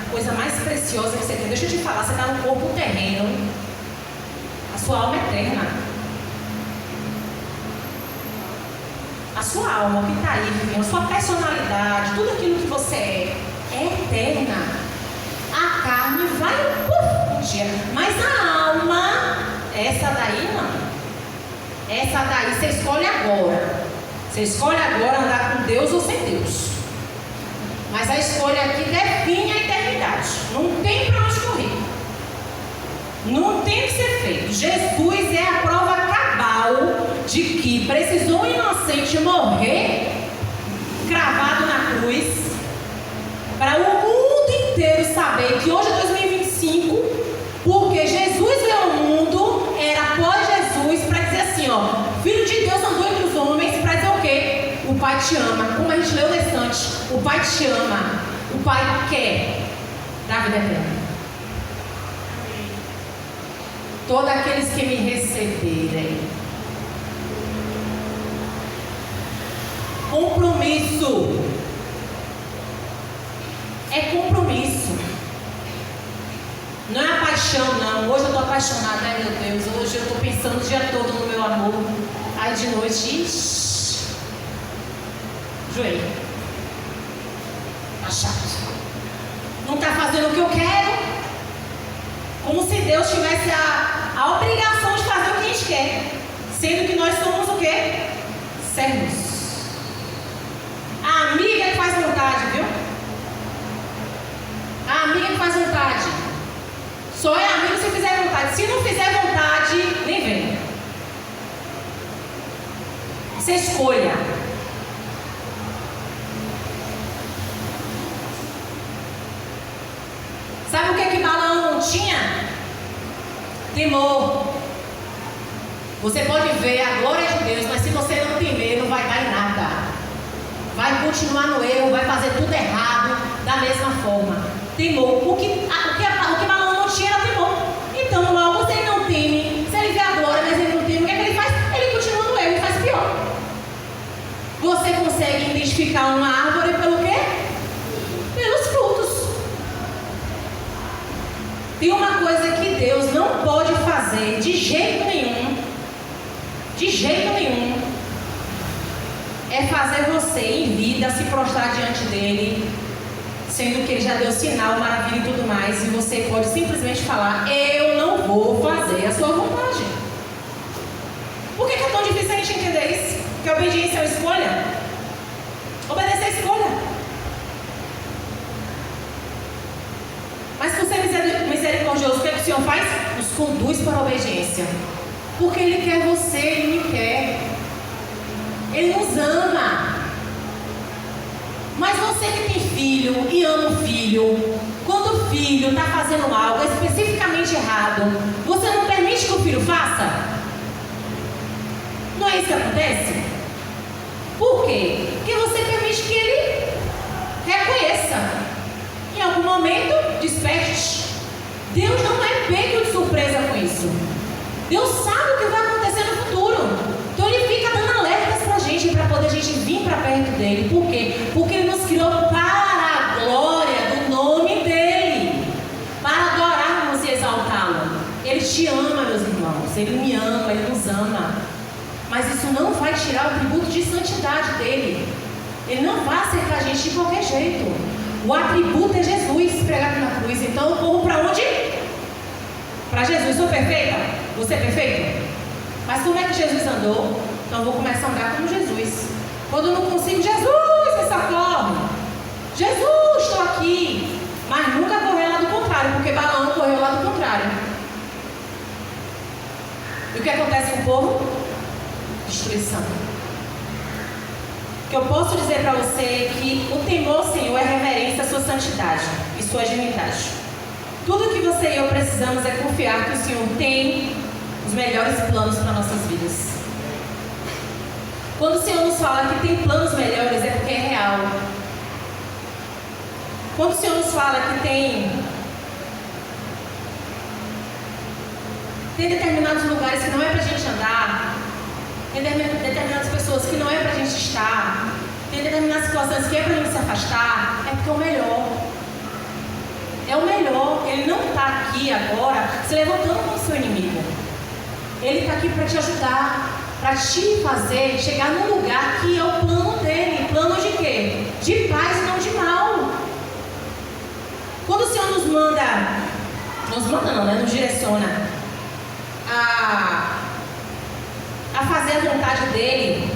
A coisa mais preciosa que você tem. Deixa eu te falar, você está no corpo terreno. A sua alma é eterna. A sua alma que está aí, a sua personalidade, tudo aquilo que você é eterna. A carne vai um dia, mas a alma, essa daí não. Essa daí você escolhe agora. Você escolhe agora andar com Deus ou sem Deus. Mas a escolha aqui define a eternidade. Não tem para onde correr. Não tem que ser feito. Jesus é a prova cabal de que precisou um inocente morrer cravado na cruz para o mundo inteiro saber que hoje é 2025, porque Jesus veio ao mundo, era após Jesus, para dizer assim, ó, Filho de Deus andou entre os homens, para dizer o quê? te ama. Como a gente leu nesse antes, o Pai te ama. O Pai quer dar vida eterna. Todos aqueles que me receberem. Compromisso. É compromisso. Não é a paixão, não. Hoje eu estou apaixonada, ai meu Deus. Hoje eu estou pensando o dia todo no meu amor. Aí de noite, ixi, joelho. Tá chato. Não está fazendo o que eu quero. Como se Deus tivesse a obrigação de fazer o que a gente quer. Sendo que nós somos o quê? Servos. A amiga que faz vontade, viu? A amiga que faz vontade. Só é amigo se fizer vontade. Se não fizer vontade, nem vem. Você escolha. Sabe o que Balaão não tinha? Temor. Você pode ver a glória de Deus, mas se você não temer, não vai dar em nada. Vai continuar no erro, vai fazer tudo errado, da mesma forma. Temor. O que Balaão não tinha era temor. Então, logo, se ele não teme, se ele vê a glória, mas ele não teme, o que é que ele faz? Ele continua no erro e faz pior. Você consegue identificar uma árvore pelo quê? Pelos frutos. Tem uma coisa que Deus não pode fazer de jeito nenhum, é fazer você em vida se prostrar diante dele, sendo que ele já deu sinal, maravilha e tudo mais, e você pode simplesmente falar: eu não vou fazer a sua vontade. Por que é tão difícil a gente entender isso? Que a obediência é uma escolha? Obedecer é escolha. Mas por ser misericordioso, o que o Senhor faz? Nos conduz para a obediência. Porque Ele quer você, Ele me quer. Ele nos ama. Mas você que tem filho e ama o filho, quando o filho está fazendo algo especificamente errado, você não permite que o filho faça? Não é isso que acontece? Por quê? Porque você permite que ele reconheça. Em algum momento, desperte. Deus não é pego de surpresa com isso. Deus sabe o que vai acontecer no futuro. Então Ele fica dando alertas pra gente, para poder a gente vir para perto dEle. Por quê? Porque Ele nos criou para a glória do nome dEle, para adorarmos e exaltá-lo. Ele te ama, meus irmãos. Ele me ama, Ele nos ama. Mas isso não vai tirar o atributo de santidade dEle. Ele não vai acertar a gente de qualquer jeito. O atributo é Jesus pregado na cruz. Então eu corro para onde? Para Jesus. Sou perfeita? Você é perfeito? Mas como é que Jesus andou? Então eu vou começar a andar como Jesus. Quando eu não consigo, Jesus, me socorre. Jesus, estou aqui. Mas nunca correr lá do contrário, porque Balaão correu lá do contrário. E o que acontece com o povo? Destruição. O que eu posso dizer para você é que o temor ao Senhor é reverência à sua santidade e sua divindade. Tudo que você e eu precisamos é confiar que o Senhor tem os melhores planos para nossas vidas. Quando o Senhor nos fala que tem planos melhores, é porque é real. Quando o Senhor nos fala que tem determinados lugares que não é para a gente andar, tem determinadas pessoas que não é para a gente estar, tem determinadas situações que é para a gente se afastar, é porque é o melhor. É o melhor. Ele não está aqui agora se levantando com o seu inimigo. Ele está aqui para te ajudar, para te fazer chegar num lugar que é o plano dele. Plano de quê? De paz e não de mal. Quando o Senhor nos direciona a fazer a vontade dele,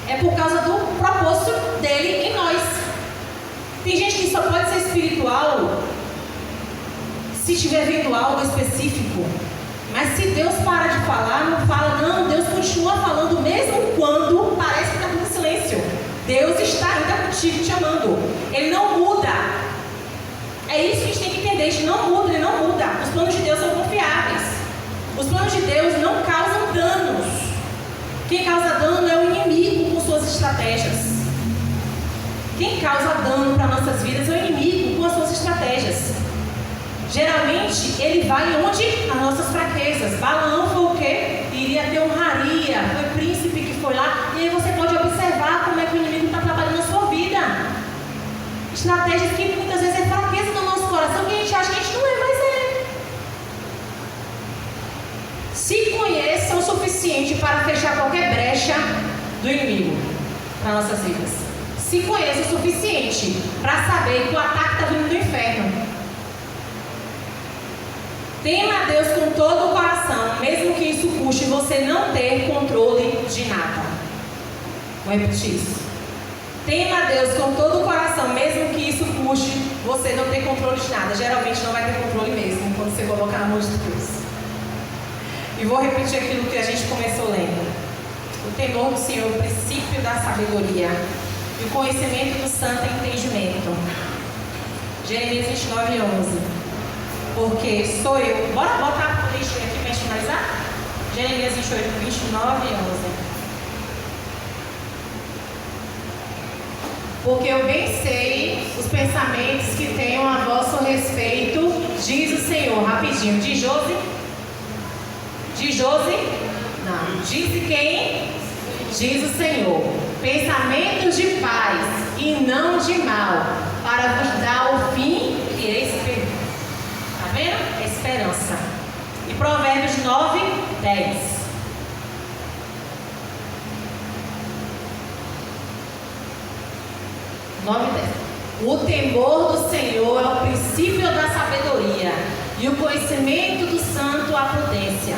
é por causa do propósito dele em nós. Tem gente que só pode ser espiritual se estiver vendo algo específico. Mas se Deus para de falar, não fala, não, Deus continua falando mesmo quando parece que está tudo em silêncio. Deus está ainda contigo te amando. Ele não muda. É isso que a gente tem que entender. A gente não muda, ele não muda. Os planos de Deus são confiáveis. Os planos de Deus não causam danos. Quem causa dano é o inimigo com suas estratégias. estratégias. Quem causa dano para nossas vidas é o inimigo com as suas estratégias. Geralmente, ele vai onde? As nossas fraquezas. Balaão foi o quê? Iria ter honraria, foi príncipe que foi lá. E aí você pode observar como é que o inimigo está trabalhando na sua vida. Estratégias que muitas vezes é fraqueza no nosso coração, que a gente acha que a gente não é, mas é. Se conheça o suficiente para fechar qualquer brecha do inimigo para nossas vidas. Se conheça o suficiente para saber que o ataque está vindo do inferno. Tema a Deus com todo o coração, mesmo que isso custe você não ter controle de nada. Vou repetir isso. Tema a Deus com todo o coração, mesmo que isso custe você não ter controle de nada. Geralmente não vai ter controle mesmo quando você colocar na mão de Deus. E vou repetir aquilo que a gente começou lendo. O temor do Senhor, o princípio da sabedoria e o conhecimento do santo entendimento. Jeremias 29:11. Porque sou eu. Bora botar o lixo aqui para finalizar? Jeremias 29:11. Porque eu bem sei os pensamentos que tenho a vosso respeito, diz o Senhor. Rapidinho. Diz Josi? Diz Josi? Não. Disse quem? Diz o Senhor. Pensamentos de paz e não de mal, para vos dar o fim que eis perdido. Está vendo? É esperança. E Provérbios 9:10. O temor do Senhor é o princípio da sabedoria, e o conhecimento do santo a prudência.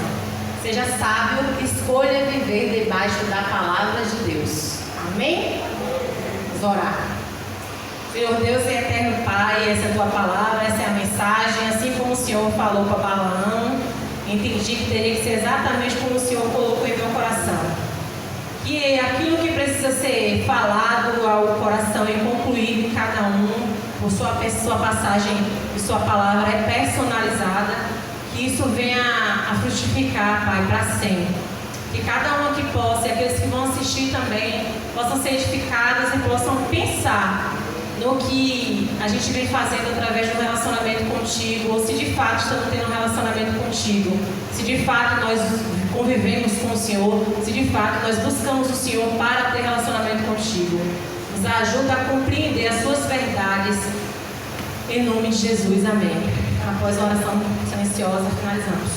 Seja sábio, escolha viver debaixo da palavra de Deus. Amém? Vamos orar. Senhor Deus e eterno Pai, essa é a tua palavra, essa é a mensagem, assim como o Senhor falou para Balaão, entendi que teria que ser exatamente como o Senhor colocou em meu coração. Que aquilo que precisa ser falado ao coração e concluído em cada um, por sua passagem e sua palavra é personalizada, que isso venha a frutificar, Pai, para sempre. Que cada um aqui possa, e aqueles que vão assistir também, possam ser edificados e possam pensar no que a gente vem fazendo através do relacionamento contigo, ou se de fato estamos tendo um relacionamento contigo, se de fato nós convivemos com o Senhor, se de fato nós buscamos o Senhor para ter relacionamento contigo. Nos ajuda a compreender as suas verdades, em nome de Jesus, amém. Após a oração silenciosa, finalizamos.